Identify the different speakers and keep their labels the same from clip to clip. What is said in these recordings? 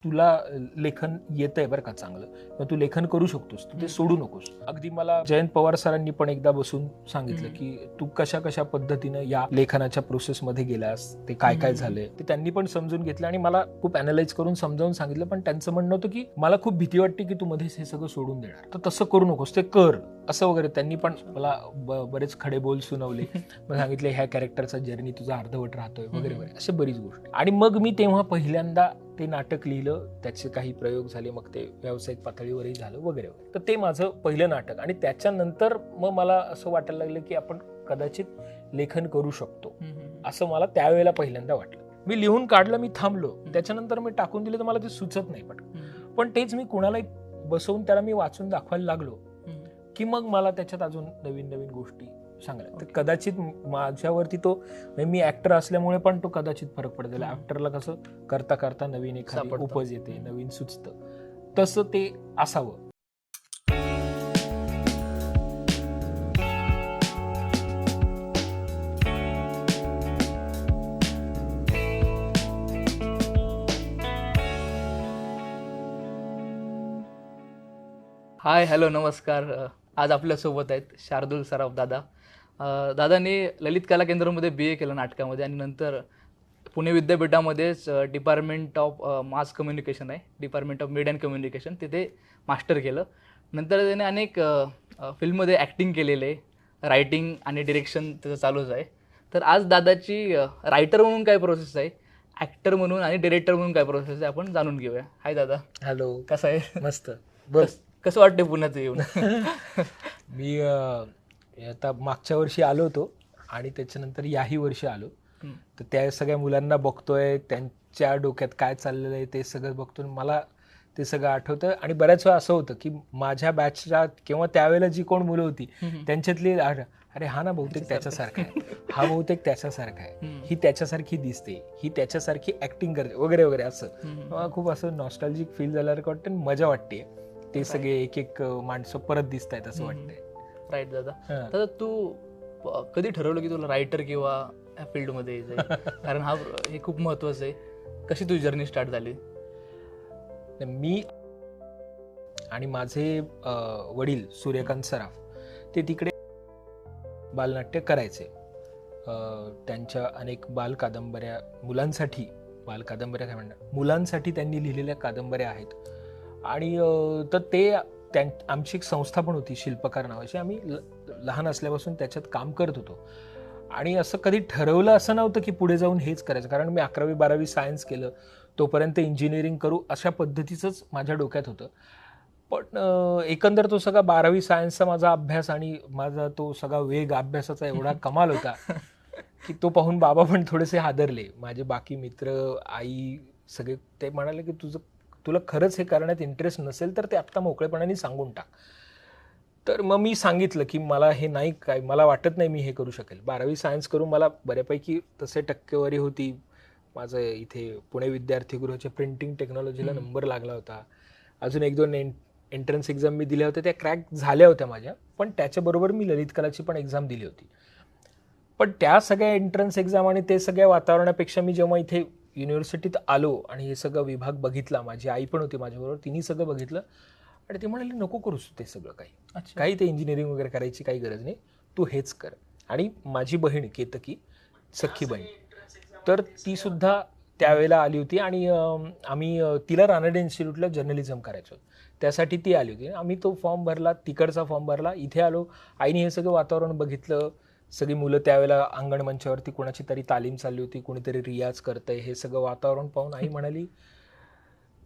Speaker 1: तुला लेखन येतंय बरं का चांगलं, किंवा तू लेखन करू शकतोस, तू ते सोडू नकोस. अगदी मला जयंत पवार सरांनी पण एकदा बसून सांगितलं की तू कशा कशा पद्धतीनं या लेखनाच्या प्रोसेसमध्ये गेलास, ते काय काय झालंय ते त्यांनी पण समजून घेतलं आणि मला खूप अॅनालाइज करून समजावून सांगितलं. पण त्यांचं म्हणणं होतं की मला खूप भीती वाटते की तू मध्येच हे सगळं सोडून देणार, तर तसं करू नकोस, ते कर असं वगैरे. त्यांनी पण मला बरेच खडे बोल सुनावले, मग सांगितले ह्या कॅरेक्टरचा जर्नी तुझा अर्धवट राहतोय वगैरे वगैरे, अशा बरीच गोष्टी. आणि मग मी तेव्हा पहिल्यांदा ते नाटक लिहिलं, त्याचे काही प्रयोग झाले, मग ते व्यावसायिक पातळीवरही झालं वगैरे वगैरे. तर ते माझं पहिलं नाटक. आणि त्याच्यानंतर मग मला असं वाटायला लागलं की आपण कदाचित लेखन करू शकतो, असं मला त्यावेळेला पहिल्यांदा वाटलं. मी लिहून काढलं, मी थांबलो, त्याच्यानंतर मी टाकून दिलं तर मला ते सुचत नाही पटकन. पण तेच मी कुणालाही बसवून त्याला मी वाचून दाखवायला लागलो की मग मला त्याच्यात अजून नवीन नवीन गोष्टी सांगल्या. तर कदाचित माझ्यावरती तो, मी ऍक्टर असल्यामुळे पण तो कदाचित फरक पडतो. ऍक्टरला कसं करता करता नवीन एखादी उपज येते, नवीन सुचतं, तसं ते असावं.
Speaker 2: हाय, हॅलो, नमस्कार. आज आपल्यासोबत आहेत शार्दूल सराफ दादा. दादांनी ललित कला केंद्रामध्ये BA केलं नाटकामध्ये आणि नंतर पुणे विद्यापीठामध्येच डिपार्टमेंट ऑफ मास कम्युनिकेशन आहे, department of media and communication, तिथे मास्टर केलं. नंतर त्याने अनेक फिल्ममध्ये ॲक्टिंग केलेलं आहे, रायटिंग आणि डिरेक्शन त्याचं चालूच आहे. तर आज दादाची रायटर म्हणून काय प्रोसेस आहे, ॲक्टर म्हणून आणि डिरेक्टर म्हणून काय प्रोसेस आहे, आपण जाणून घेऊया. हाय दादा.
Speaker 1: हॅलो.
Speaker 2: कसं आहे?
Speaker 1: मस्त. बस.
Speaker 2: कसं वाटतं पुण्यात येऊन?
Speaker 1: मी आता मागच्या वर्षी आलो होतो आणि त्याच्यानंतर याही वर्षी आलो. तर त्या सगळ्या मुलांना बघतोय, त्यांच्या डोक्यात काय चाललेलं आहे ते सगळं बघतो, मला ते सगळं आठवतं. आणि बऱ्याच वेळा असं होतं की माझ्या बॅचच्या किंवा त्यावेळेला जी कोण मुलं होती त्यांच्यातली, अरे हा ना बहुतेक त्याच्यासारखा आहे, हा बहुतेक त्याच्यासारखा आहे, ही त्याच्यासारखी दिसते, ही त्याच्यासारखी ऍक्टिंग करते वगैरे वगैरे. असं मला खूप असं नॉस्टॅल्जिक फील झाल्यासारखं वाटतं, मजा वाटते. ते सगळे एक एक माणसं परत दिसत आहेत असं वाटतंय.
Speaker 2: राईट दादा. दादा, तू कधी ठरवलं की तुला रायटर किंवा या फील्डमध्ये यायचं? कारण हे खूप महत्वाचं आहे. कशी तुझी जर्नी स्टार्ट झाली?
Speaker 1: मी आणि माझे वडील सूर्यकांत सराफ ते तिकडे बालनाट्य करायचे. त्यांच्या अनेक बालकादंबऱ्या मुलांसाठी, बालकादंबऱ्या काय म्हणणार, मुलांसाठी त्यांनी लिहिलेल्या कादंबऱ्या आहेत. आणि तर ते आमची एक संस्था पण होती शिल्पकार नावाची, आम्ही लहान असल्यापासून त्याच्यात काम करत होतो. आणि असं कधी ठरवलं असं नव्हतं की पुढे जाऊन हेच करायचं, कारण मी 11वी-12वी सायन्स केलं, तोपर्यंत इंजिनिअरिंग करू अशा पद्धतीचंच माझ्या डोक्यात होतं. पण एकंदर तो सगळा 12वी सायन्सचा माझा अभ्यास आणि माझा तो सगळा वेग अभ्यासाचा एवढा कमाल होता की तो पाहून बाबा पण थोडेसे हादरले. माझे बाकी मित्र, आई, सगळे ते म्हणाले की तुला खरंच हे करण्यात इंटरेस्ट नसेल तर ते आत्ता मोकळेपणाने सांगून टाक. तर मग मी सांगितलं की मला हे नाही, काय मला वाटत नाही मी हे करू शकेल. 12वी सायन्स करून मला बऱ्यापैकी तसे टक्केवारी होती. माझं इथे पुणे विद्यार्थीगृहाच्या प्रिंटिंग टेक्नॉलॉजीला नंबर लागला होता. अजून 1-2 एंट्रन्स एक्झाम मी दिल्या होत्या, त्या क्रॅक झाल्या होत्या माझ्या. पण त्याच्याबरोबर मी ललित कलाची पण एक्झाम दिली होती. पण त्या सगळ्या एंट्रन्स एक्झाम आणि ते सगळ्या वातावरणापेक्षा मी जेव्हा इथे युनिव्हर्सिटीत आलो आणि हे सगळं विभाग बघितला, माझी आई पण होती माझ्याबरोबर, तिने सगळं बघितलं आणि ते म्हणाले नको करूस ते सगळं काही ते इंजिनिअरिंग वगैरे करायची काही गरज नाही, तू हेच कर. आणि माझी बहीण केतकी, सख्खी बहीण, तर ती सुद्धा त्यावेळेला आली होती आणि आम्ही तिला रानडे इन्स्टिट्यूटला जर्नलिझम करायचो, त्यासाठी ती आली होती. आम्ही तो फॉर्म भरला, तिकडचा फॉर्म भरला, इथे आलो. आईने हे सगळं वातावरण बघितलं, सगळी मुलं त्यावेळेला अंगण मंचावरती कोणाची तरी तालीम चालली होती, कोणीतरी रियाज करतंय, हे सगळं वातावरण पाहून आई म्हणाली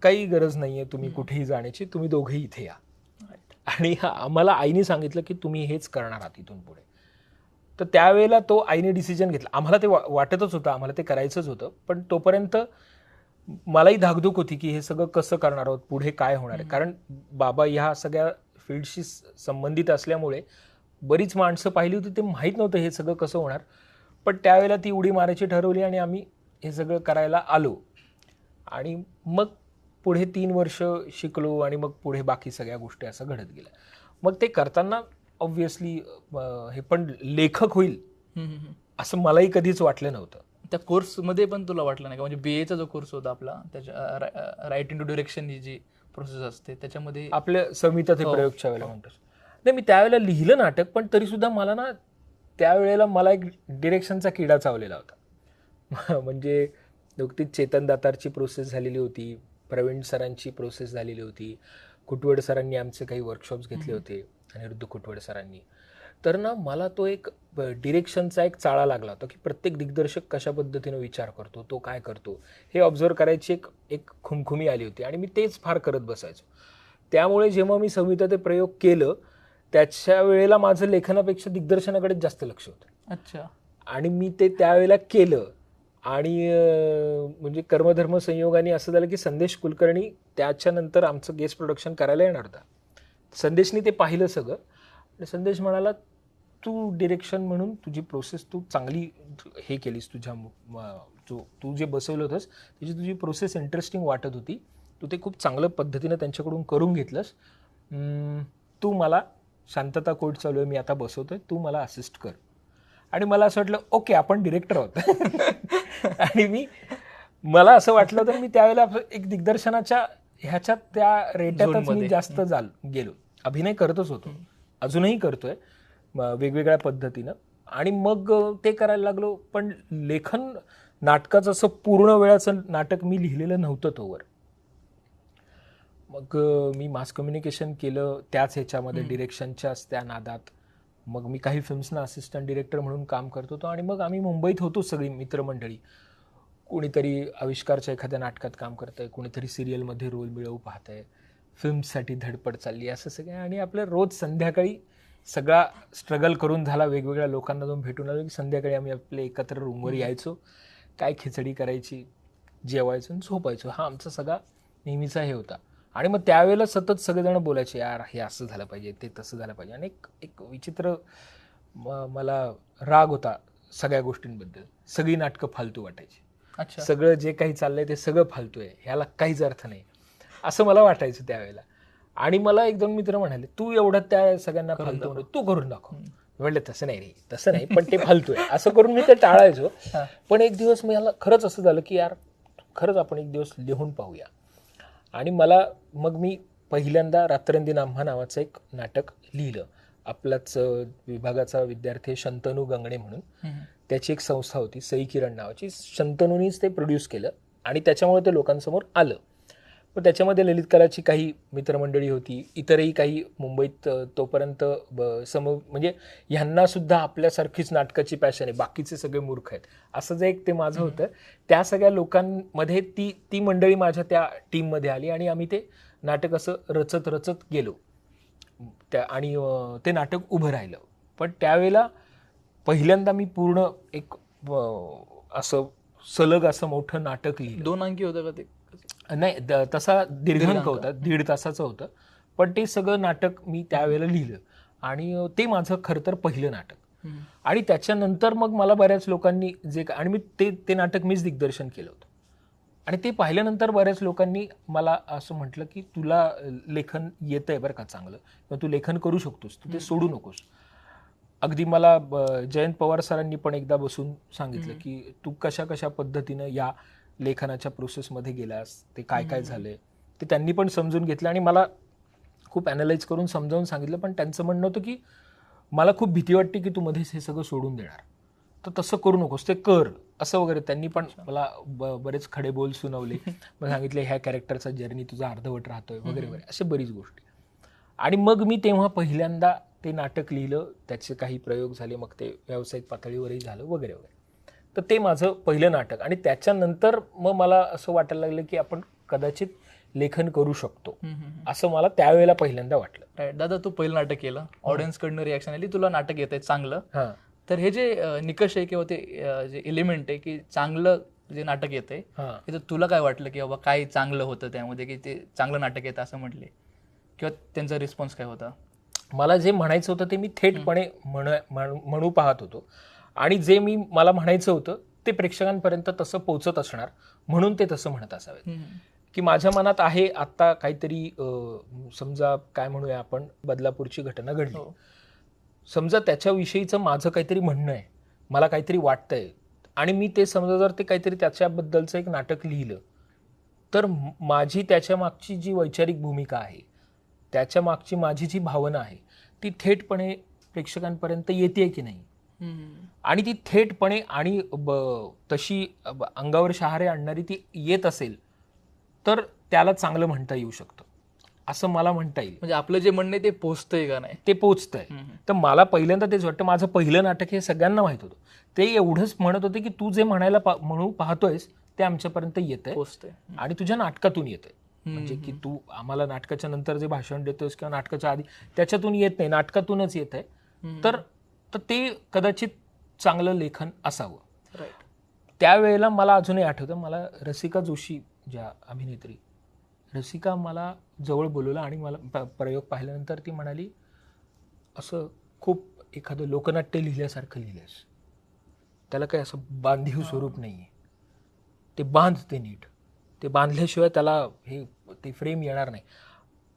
Speaker 1: काही गरज नाहीये तुम्ही कुठेही जाण्याची, तुम्ही दोघेही इथे या. आणि आम्हाला आईने सांगितलं की तुम्ही हेच करणार आहात इथून पुढे. तर त्यावेळेला तो आईने डिसिजन घेतला. आम्हाला ते वाटतच होतं, आम्हाला ते करायचंच होतं, पण तोपर्यंत मलाही धाकधूक होती की हे सगळं कसं करणार आहोत, पुढे काय होणार आहे. कारण बाबा ह्या सगळ्या फील्डशी संबंधित असल्यामुळे बरीच माणसं पाहिली होती, ते माहीत नव्हतं हे सगळं कसं होणार. पण त्यावेळेला ती उडी मारायची ठरवली आणि आम्ही हे सगळं करायला आलो. आणि मग पुढे 3 वर्ष शिकलो आणि मग पुढे बाकी सगळ्या गोष्टी असं घडत गेल्या. मग ते करताना ऑब्व्हियसली हे पण लेखक होईल असं मलाही कधीच वाटलं नव्हतं.
Speaker 2: त्या कोर्समध्ये पण तुला वाटलं नाही का, म्हणजे BA चा जो कोर्स होता आपला त्याच्या राईट इन टू डिरेक्शन ही जी प्रोसेस असते त्याच्यामध्ये
Speaker 1: आपल्या संहिता ते
Speaker 2: हो.
Speaker 1: प्रयोगच्या वेळेला म्हणतोस. नाही, मी त्यावेळेला लिहिलं नाटक, पण तरी सुद्धा मला ना त्यावेळेला मला एक डिरेक्शनचा किडा चावलेला होता. म्हणजे नुकतीच चेतन दातारची प्रोसेस झालेली होती, प्रवीण सरांची प्रोसेस झालेली होती, कुटवड सरांनी आमचे काही वर्कशॉप्स घेतले होते, अनिरुद्ध कुटवड सरांनी. तर ना मला तो एक डिरेक्शनचा एक चाळा लागला होता की प्रत्येक दिग्दर्शक कशा पद्धतीनं विचार करतो, तो काय करतो, हे ऑब्झर्व करायची एक खुमखुमी आली होती आणि मी तेच फार करत बसायचो. त्यामुळे जेव्हा मी संहिता ते प्रयोग केलं त्याच्या वेळेला माझं लेखनापेक्षा दिग्दर्शनाकडेच जास्त लक्ष होतं.
Speaker 2: अच्छा.
Speaker 1: आणि मी ते त्यावेळेला केलं आणि म्हणजे कर्मधर्म संयोगाने असं झालं की संदेश कुलकर्णी त्याच्यानंतर आमचं गेस्ट प्रोडक्शन करायला येणार होता. संदेशनी ते पाहिलं सगळं आणि संदेश म्हणाला, तू डिरेक्शन म्हणून तुझी प्रोसेस तू चांगली हे केलीस, तू जे बसवलं होतंस त्याची तुझी प्रोसेस इंटरेस्टिंग वाटत होती, तू ते खूप चांगल्या पद्धतीनं त्यांच्याकडून करून घेतलंस, तू मला शांतता कोर्ट चालू आहे, मी आता बसवतोय, तू मला असिस्ट कर. आणि मला असं वाटलं ओके आपण डिरेक्टर आहोत. आणि मला असं वाटलं तर मी त्यावेळेला एक दिग्दर्शनाच्या ह्याच्यात त्या रेट्यातच मी जास्त गेलो. अभिनय करतच होतो, अजूनही करतोय वेगवेगळ्या पद्धतीनं. आणि मग ते करायला लागलो. पण लेखन नाटकाचं असं पूर्ण वेळाचं नाटक मी लिहिलेलं नव्हतं तोवर. मग मी मास कम्युनिकेशन केलं त्याच ह्याच्यामध्ये, डिरेक्शनच्याच त्या नादात. मग मी काही फिल्म्सना असिस्टंट डिरेक्टर म्हणून काम करत होतो. आणि मग आम्ही मुंबईत होतो सगळी मित्रमंडळी. कोणीतरी आविष्कारच्या एखाद्या नाटकात काम करत आहे, कोणीतरी सिरियलमध्ये रोल मिळवू पाहत आहे, फिल्मसाठी धडपड चालली, असं सगळं. आणि आपलं रोज संध्याकाळी सगळा स्ट्रगल करून झाला, वेगवेगळ्या लोकांना जाऊन भेटून आलो की संध्याकाळी आम्ही आपले एकत्र रूमवर यायचो, काय खिचडी करायची, जेवायचो आणि झोपायचो. हा आमचा सगळा नेहमीचा हे होता. आणि मग त्यावेळेला सतत सगळेजण बोलायचे, यार हे असं झालं पाहिजे, ते तसं झालं पाहिजे. आणि एक विचित्र मला राग होता सगळ्या गोष्टींबद्दल. सगळी नाटकं फालतू वाटायची.
Speaker 2: अच्छा.
Speaker 1: सगळं जे काही चाललंय ते सगळं फालतू आहे, ह्याला काहीच अर्थ नाही, असं मला वाटायचं त्यावेळेला. आणि मला एक दोन मित्र म्हणाले, तू एवढं त्या सगळ्यांना फालतू म्हणतो, तू करून दाखव. म्हणलं तसं नाही रे, तसं नाही, पण ते फालतू आहे, असं करून मी ते टाळायचो. पण एक दिवस मला खरंच असं झालं की यार खरंच आपण एक दिवस लिहून पाहूया. आणि मग मी पहिल्यांदा रात्रंदिन आम्हा नावाचं एक नाटक लिहिलं. आपलाच विभागाचा विद्यार्थी शंतनू गंगणे म्हणून, त्याची एक संस्था होती सई किरण नावाची, शंतनूनीच ते प्रोड्यूस केलं आणि त्याच्यामुळे ते लोकांसमोर आलं. पण त्याच्यामध्ये ललित कलाची काही मित्रमंडळी होती, इतरही काही मुंबईत तोपर्यंत म्हणजे ह्यांना सुद्धा आपल्यासारखीच नाटकाची पॅशन आहे, बाकीचे सगळे मूर्ख आहेत, असं जे एक ते माझं होतं. त्या सगळ्या लोकांमध्ये ती मंडळी माझ्या त्या टीममध्ये आली आणि आम्ही ते नाटक असं रचत गेलो आणि ते नाटक उभं राहिलं. पण त्यावेळेला पहिल्यांदा मी पूर्ण एक असं सलग असं मोठं नाटक लिहिलं.
Speaker 2: 2 अंकी होतं का ते?
Speaker 1: नाही, तसा दीर्घांक होता, 1.5 तासाचं होतं. पण ते सगळं नाटक मी त्यावेळेला लिहिलं आणि ते माझं खरं तर पहिलं नाटक. आणि त्याच्यानंतर मग मला बऱ्याच लोकांनी आणि मी ते नाटक मीच दिग्दर्शन केलं होतं. आणि ते पाहिल्यानंतर बऱ्याच लोकांनी मला असं म्हटलं की तुला लेखन येतंय बरं का चांगलं, किंवा तू लेखन करू शकतोस, तू ते सोडू नकोस. अगदी मला जयंत पवार सरांनी पण एकदा बसून सांगितलं की तू कशा पद्धतीनं या लेखनाच्या प्रोसेसमध्ये गेलास, ते काय झालंय ते त्यांनी पण समजून घेतलं आणि मला खूप ॲनालाइज करून समजावून सांगितलं. पण त्यांचं म्हणणं होतं की मला खूप भीती वाटते की तू मध्येच हे सगळं सोडून देणार, तर तसं करू नकोस, ते कर असं वगैरे. त्यांनी पण मला बरेच खडे बोल सुनावले, मग सांगितले ह्या कॅरेक्टरचा जर्नी तुझा अर्धवट राहतोय वगैरे वगैरे, अशा बरीच गोष्टी. आणि मग मी तेव्हा पहिल्यांदा ते नाटक लिहिलं, त्याचे काही प्रयोग झाले, मग ते व्यावसायिक पातळीवरही झालं वगैरे वगैरे. तर ते माझं पहिलं नाटक. आणि त्याच्यानंतर मग मला असं वाटायला लागलं की आपण कदाचित लेखन करू शकतो, असं मला त्यावेळेला पहिल्यांदा वाटलं.
Speaker 2: दादा, तू पहिलं नाटक केलं, ऑडियन्सकडनं रिॲक्शन आली, तुला नाटक येत आहे चांगलं. तर हे जे निकष आहे किंवा ते जे एलिमेंट आहे की चांगलं जे नाटक येत आहे, तर तुला काय वाटलं की बाबा काय चांगलं होतं त्यामध्ये की ते चांगलं नाटक येतं असं म्हटले, किंवा त्यांचा रिस्पॉन्स काय होता?
Speaker 1: मला जे म्हणायचं होतं ते मी थेटपणे म्हणू पाहत होतो. आणि जे मला म्हणायचं होतं ते प्रेक्षकांपर्यंत तसं पोचत असणार, म्हणून ते तसं म्हणत असावेत. की माझ्या मनात आहे आत्ता काहीतरी, समजा काय म्हणूया आपण, बदलापूरची घटना घडली, समजा त्याच्याविषयीचं माझं काहीतरी म्हणणं आहे, मला काहीतरी वाटतंय, आणि मी ते समजा जर ते काहीतरी त्याच्याबद्दलचं एक नाटक लिहिलं तर माझी त्याच्या मागची जी वैचारिक भूमिका आहे, त्याच्या मागची माझी जी भावना आहे ती थेटपणे प्रेक्षकांपर्यंत येते की नाही, आणि ती थेटपणे आणि तशी अंगावर शहारे आणणारी ती येत असेल तर त्याला चांगलं म्हणता येऊ शकतं असं मला म्हणता येईल.
Speaker 2: म्हणजे आपलं जे म्हणणं आहे ते पोचतंय का नाही
Speaker 1: ते पोचतंय. तर मला पहिल्यांदा तेच वाटतं, माझं पहिलं नाटक हे सगळ्यांना माहित होतं, ते एवढंच म्हणत होते की तू जे म्हणायला म्हणू पाहतोयस ते आमच्यापर्यंत येतंय
Speaker 2: पोचतंय
Speaker 1: आणि तुझ्या नाटकातून येतंय. म्हणजे की तू आम्हाला नाटकाच्या नंतर जे भाषण देतोस किंवा नाटकाच्या आधी त्याच्यातून येत नाही, नाटकातूनच येत आहे. तर ते कदाचित चांगलं लेखन असावं.
Speaker 2: राईट.
Speaker 1: त्यावेळेला मला अजूनही आठवतं, मला रसिका जोशी ज्या अभिनेत्री, रसिका मला जवळ बोलवलं आणि मला प्रयोग पाहिल्यानंतर ती म्हणाली, असं खूप एखादं लोकनाट्य लिहिल्यासारखं लिहिलंस, त्याला काही असं बांधीव स्वरूप नाही आहे, ते बांध, ते नीट, ते बांधल्याशिवाय त्याला हे ते फ्रेम येणार नाही.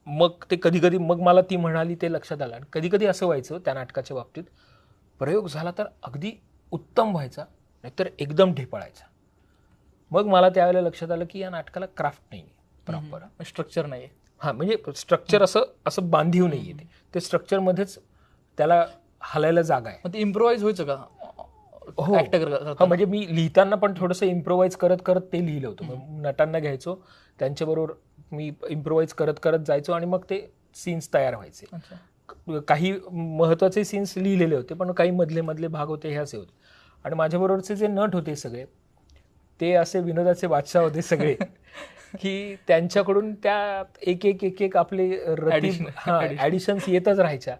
Speaker 1: मग ते कधी कधी मग मला ती म्हणाली ते लक्षात आलं. आणि कधी कधी असं व्हायचं त्या नाटकाच्या बाबतीत, प्रयोग झाला तर अगदी उत्तम व्हायचा, नाहीतर एकदम ढेपाळायचा. मग मला त्यावेळेला लक्षात आलं की या नाटकाला क्राफ्ट नाही आहे, प्रॉपर
Speaker 2: स्ट्रक्चर नाही.
Speaker 1: हां, म्हणजे स्ट्रक्चर असं बांधीव नाही आहे, ते स्ट्रक्चरमध्येच त्याला हलायला जागा आहे.
Speaker 2: मग ते इम्प्रोवाइज व्हायचं का?
Speaker 1: हो, म्हणजे मी लिहिताना पण थोडंसं इम्प्रोवाइज करत करत ते लिहिलं होतं. मग नटांना घ्यायचो, त्यांच्याबरोबर मी इम्प्रोवाइज करत करत जायचो आणि मग ते सीन्स तयार व्हायचे. काही महत्त्वाचे सीन्स लिहिलेले होते, पण काही मधले मधले भाग होते हे असे होते. आणि माझ्याबरोबरचे जे नट होते सगळे, ते असे विनोदाचे बादशाह होते सगळे की त्यांच्याकडून त्या एक एक एक एक आपले ॲडिशन्स येतच राहायच्या.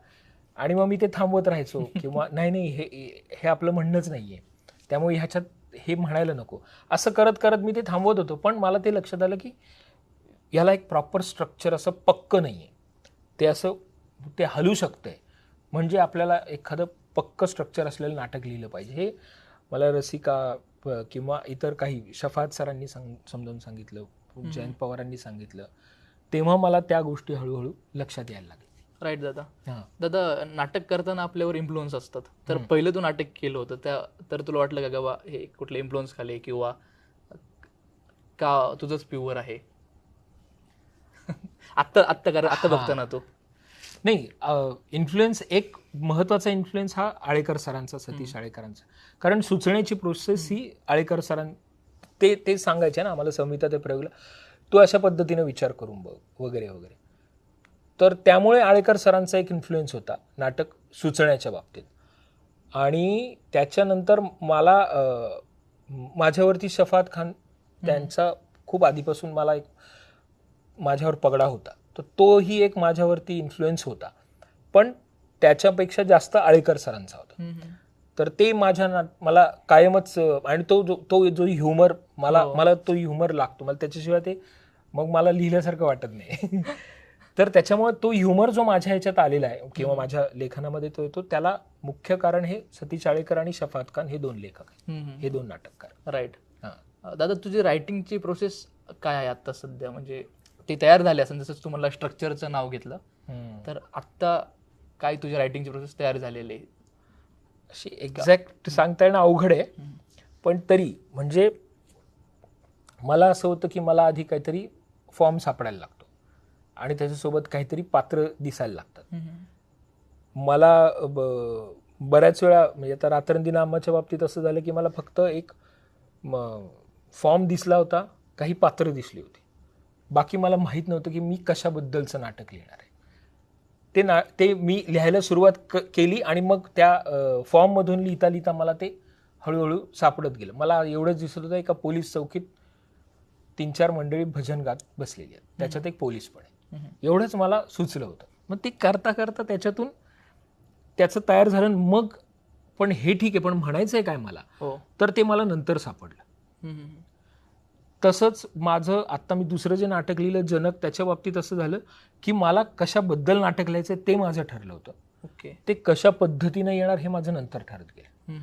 Speaker 1: आणि मग मी ते थांबवत राहायचो किंवा नाही हे आपलं म्हणणंच नाही आहे, त्यामुळे ह्याच्यात हे म्हणायला नको, असं करत करत मी ते थांबवत होतो. पण मला ते लक्षात आलं की याला एक प्रॉपर स्ट्रक्चर असं पक्क नाही आहे, ते असं ते हलू शकतंय. म्हणजे आपल्याला एखादं पक्क स्ट्रक्चर असलेलं नाटक लिहिलं पाहिजे. हे मला रसिका किंवा इतर काही शफात सरांनी समजावून सांगितलं, जयंत पवारांनी सांगितलं, तेव्हा मला त्या गोष्टी हळूहळू लक्षात यायला लागल्या.
Speaker 2: राईट दादा. दादा, नाटक करताना आपल्यावर इन्फ्लुअन्स असतात. तर पहिलं तू नाटक केलं होतं तर तुला वाटलं का बा हे कुठले इन्फ्लुअन्स खाले किंवा का तुझंच प्युअर आहे? आत्ता बघताना तू
Speaker 1: नाही, इन्फ्लुएन्स एक महत्त्वाचा इन्फ्लुएन्स हा आळेकर सरांचा, सतीश आळेकरांचा. कारण सुचण्याची प्रोसेस ही आळेकर सरां ते सांगायचे ना आम्हाला, संहिता ते प्रयोगला तू अशा पद्धतीने विचार करून बघ वगैरे वगैरे. तर त्यामुळे आळेकर सरांचा एक इन्फ्लुएन्स होता नाटक सुचण्याच्या बाबतीत. आणि त्याच्यानंतर मला माझ्यावरती शफात खान त्यांचा खूप आधीपासून मला एक माझ्यावर पगडा होता, तर तोही एक माझ्यावरती इन्फ्लुएन्स होता, पण त्याच्यापेक्षा जास्त आळेकर सरांचा होता. तर ते मला कायमच, आणि तो जो ह्युमर मला तो ह्युमर लागतो मला, त्याच्याशिवाय ते मग मला लिहिल्यासारखं वाटत नाही. तर त्याच्यामुळे तो ह्युमर जो माझ्या ह्याच्यात आलेला आहे किंवा माझ्या लेखनामध्ये तो येतो, त्याला मुख्य कारण हे सतीश आळेकर आणि शफात खान हे दोन लेखक आहेत, हे दोन नाटककार.
Speaker 2: राईट. दादा, तुझी रायटिंगची प्रोसेस काय आहे आता सध्या? म्हणजे ते तयार झाले असेल, जसं तू मला स्ट्रक्चरचं नाव घेतलं, तर आत्ता काय तुझी रायटिंगची प्रोसेस तयार झालेली आहे?
Speaker 1: अशी एक्झॅक्ट सांगता येणं अवघड आहे, पण तरी म्हणजे मला असं होतं की मला आधी काहीतरी फॉर्म सापडायला लागतो आणि त्याच्यासोबत काहीतरी पात्र दिसायला लागतात. मला बऱ्याच वेळा म्हणजे आता रात्रंदी नामाच्या बाबतीत असं झालं की मला फक्त एक फॉर्म दिसला होता, काही पात्र दिसली होती, बाकी मला माहीत नव्हतं की मी कशाबद्दलचं नाटक लिहिणार आहे. ते मी लिहायला सुरुवात केली आणि मग त्या फॉर्ममधून लिहिता लिहिता मला ते हळूहळू सापडत गेलं. मला एवढंच दिसत होतं, एका पोलीस चौकीत 3-4 मंडळी भजन गात बसलेली आहेत, त्याच्यात एक पोलीस पण आहे, एवढंच मला सुचलं होतं. मग ते करता करता त्याच्यातून त्याचं तयार झालं. मग पण हे ठीक आहे, पण म्हणायचं आहे काय मला, तर ते मला नंतर सापडलं. तसंच माझं आत्ता मी दुसरं जे नाटक लिहिलं जनक, त्याच्या बाबतीत असं झालं की मला कशाबद्दल नाटक लिहायचं ते माझं ठरलं होतं. ते कशा पद्धतीनं येणार हे माझं नंतर ठरत गेलं.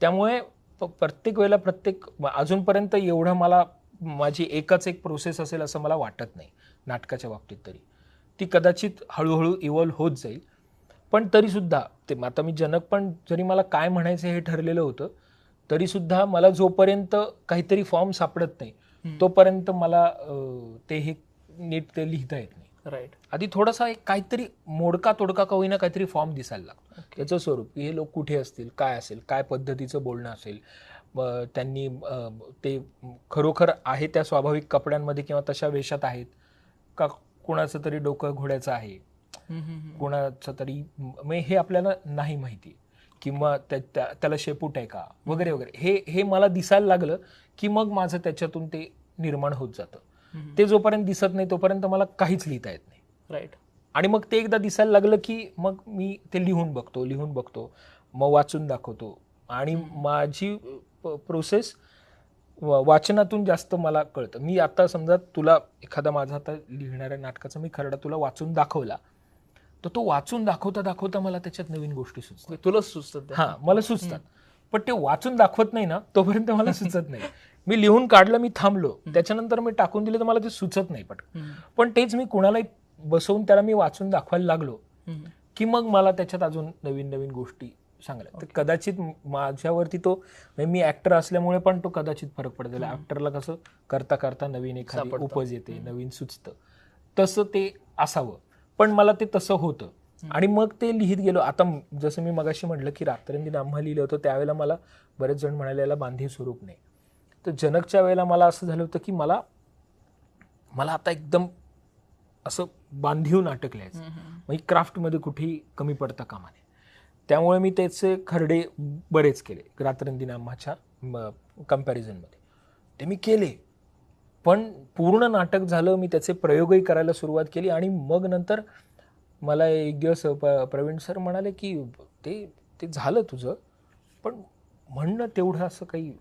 Speaker 1: त्यामुळे प्रत्येक वेळेला अजूनपर्यंत एवढं माझी एकच एक प्रोसेस असेल असं मला वाटत नाही नाटकाच्या बाबतीत. तरी ती कदाचित हळूहळू इव्हॉल्व होत जाईल. पण तरीसुद्धा आता मी जनक पण जरी मला काय म्हणायचं हे ठरलेलं होतं, तरी सुद्धा मला जोपर्यंत काहीतरी फॉर्म सापडत नाही तोपर्यंत मला ते हे नीट ते लिहिता येत नाही.
Speaker 2: राईट.
Speaker 1: आधी थोडासा एक काहीतरी मोडका तोडका का होईना काहीतरी फॉर्म दिसायला लागतो. त्याचं स्वरूप की हे लोक कुठे असतील, काय असेल, काय पद्धतीचं बोलणं असेल, त्यांनी ते खरोखर आहे त्या स्वाभाविक कपड्यांमध्ये किंवा तशा वेशात आहेत का, कोणाचं तरी डोकं घोड्याचं आहे, कोणाचं तरी हे आपल्याला नाही माहिती, किंवा त्याला शेपूट आहे का वगैरे वगैरे. हे मला दिसायला लागलं की मग माझं त्याच्यातून ते निर्माण होत जातं. ते जोपर्यंत दिसत नाही तोपर्यंत मला काहीच लिहिता येत नाही.
Speaker 2: राईट.
Speaker 1: आणि मग ते एकदा दिसायला लागलं की मग मी ते लिहून बघतो, मग वाचून दाखवतो. आणि माझी प्रोसेस वाचनातून जास्त मला कळतं. मी आता समजा तुला एखादा माझा आता लिहिणाऱ्या नाटकाचा मी खरडा तुला वाचून दाखवला, तर तो वाचून दाखवता दाखवता मला त्याच्यात नवीन गोष्टी सुचतात.
Speaker 2: तुला सुचतात?
Speaker 1: हां, मला सुचतात. पण ते वाचून दाखवत नाही ना तोपर्यंत मला सुचत नाही. मी लिहून काढलं, मी थांबलो, त्याच्यानंतर मी टाकून दिलं तर मला ते सुचत नाही पटकन. पण तेच मी कुणालाही बसवून त्याला मी वाचून दाखवायला लागलो की मग मला त्याच्यात अजून नवीन नवीन गोष्टी सांगल्या. तर कदाचित माझ्यावरती तो, मी ऍक्टर असल्यामुळे पण तो कदाचित फरक पडतो. ऍक्टरला कसं करता करता नवीन एखादी उपज येते, नवीन सुचतं, तसं ते असावं. पण मला ते तसं होतं. आणि मग ते लिहित गेलो. आता जसं मी मगाशी म्हटलं की रात्रंदिन आम्हा लिहिलं होतं, त्यावेळेला मला बरेच जण म्हणाले याला बांधी स्वरूप नाही. तर जनकच्या वेळेला मला असं झालं होतं की मला आता एकदम असं बांधीव नाटक लिहायचं, म्हणजे क्राफ्टमध्ये कुठेही कमी पडता कामा नये. त्यामुळे मी त्याचे खरडे बरेच केले रात्रंदिन आम्हाच्या कम्पॅरिझनमध्ये. ते मी केले, पण पूर्ण नाटक झालं, मी त्याचे प्रयोगही करायला सुरुवात केली. आणि मग नंतर मला एक दिवस प्रवीण सर म्हणाले की ते झालं तुझं, पण म्हणणं तेवढं असं काही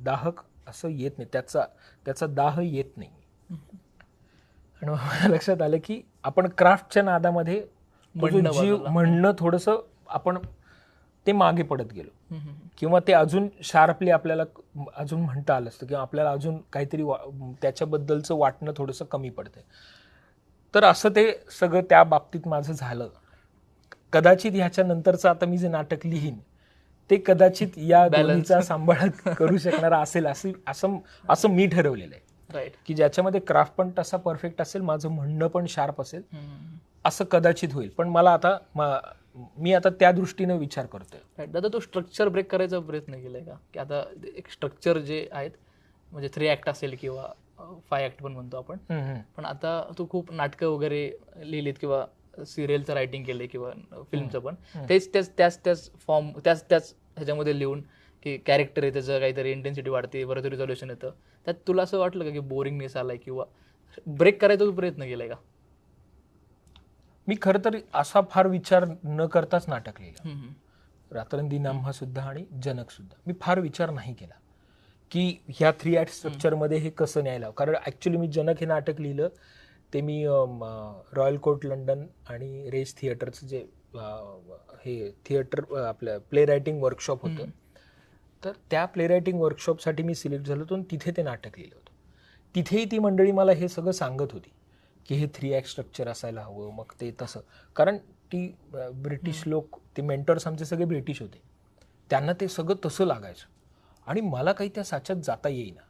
Speaker 1: दाहक असं येत नाही, त्याचा दाह येत नाही. आणि मला लक्षात आलं की आपण क्राफ्टच्या नादामध्ये म्हणणं थोडंसं आपण ते मागे पडत गेलो, किंवा ते अजून शार्पली आपल्याला अजून म्हणता आलं असतं, किंवा आपल्याला अजून काहीतरी त्याच्याबद्दलचं वाटणं थोडंसं कमी पडतंय. तर असं ते सगळं त्या बाबतीत माझं झालं. कदाचित ह्याच्या नंतरचं आता मी जे नाटक लिहीन ते कदाचित या दोन्हीचा सांभाळ करू शकणारा असेल असं मी ठरवलेलं आहे.
Speaker 2: राईट.
Speaker 1: की ज्याच्यामध्ये क्राफ्ट पण तसा परफेक्ट असेल, माझं म्हणणं पण शार्प असेल, असं कदाचित होईल. पण मला आता मी आता त्या दृष्टीने विचार करतोय.
Speaker 2: दादा, तो स्ट्रक्चर ब्रेक करायचा प्रयत्न केलाय का? की आता एक स्ट्रक्चर जे आहेत, म्हणजे 3 ऍक्ट असेल किंवा 5 ऍक्ट पण म्हणतो आपण, पण आता तू खूप नाटकं वगैरे लिहिलीत किंवा सिरियलचं रायटिंग केलंय किंवा फिल्मचं पण, त्याच फॉर्म त्याच ह्याच्यामध्ये लिहून की कॅरेक्टर आहे, त्याचं काहीतरी इंटेन्सिटी वाढते, बरं रिझॉल्युशन येतं, त्यात तुला असं वाटलं का की बोरिंगनेस आलाय किंवा ब्रेक करायचा तू प्रयत्न केलाय का?
Speaker 1: मी खरं तर असा फार विचार न करताच नाटक लिहिलं. रात्रंदिन आम्हा सुद्धा आणि जनक सुद्धा मी फार विचार नाही केला की ह्या 3 ऍक्ट स्ट्रक्चरमध्ये हे कसं न्यायला. कारण ॲक्च्युली मी जनक हे नाटक लिहिलं ते मी रॉयल कोर्ट लंडन आणि रेज थिएटरचं जे हे थिएटर आपलं प्ले रायटिंग वर्कशॉप होतं, तर त्या प्ले रायटिंग वर्कशॉपसाठी मी सिलेक्ट झालो होतो आणि तिथे ते नाटक लिहिलं होतं. तिथेही ती मंडळी मला हे सगळं सांगत होती की हे 3 ऍक्ट स्ट्रक्चर असायला हवं. मग ते तसं, कारण ती ब्रिटिश लोक, ते मेंटर्स आमचे सगळे ब्रिटिश होते, त्यांना ते सगळं तसं लागायचं आणि मला काही त्या साच्यात जाता येईना.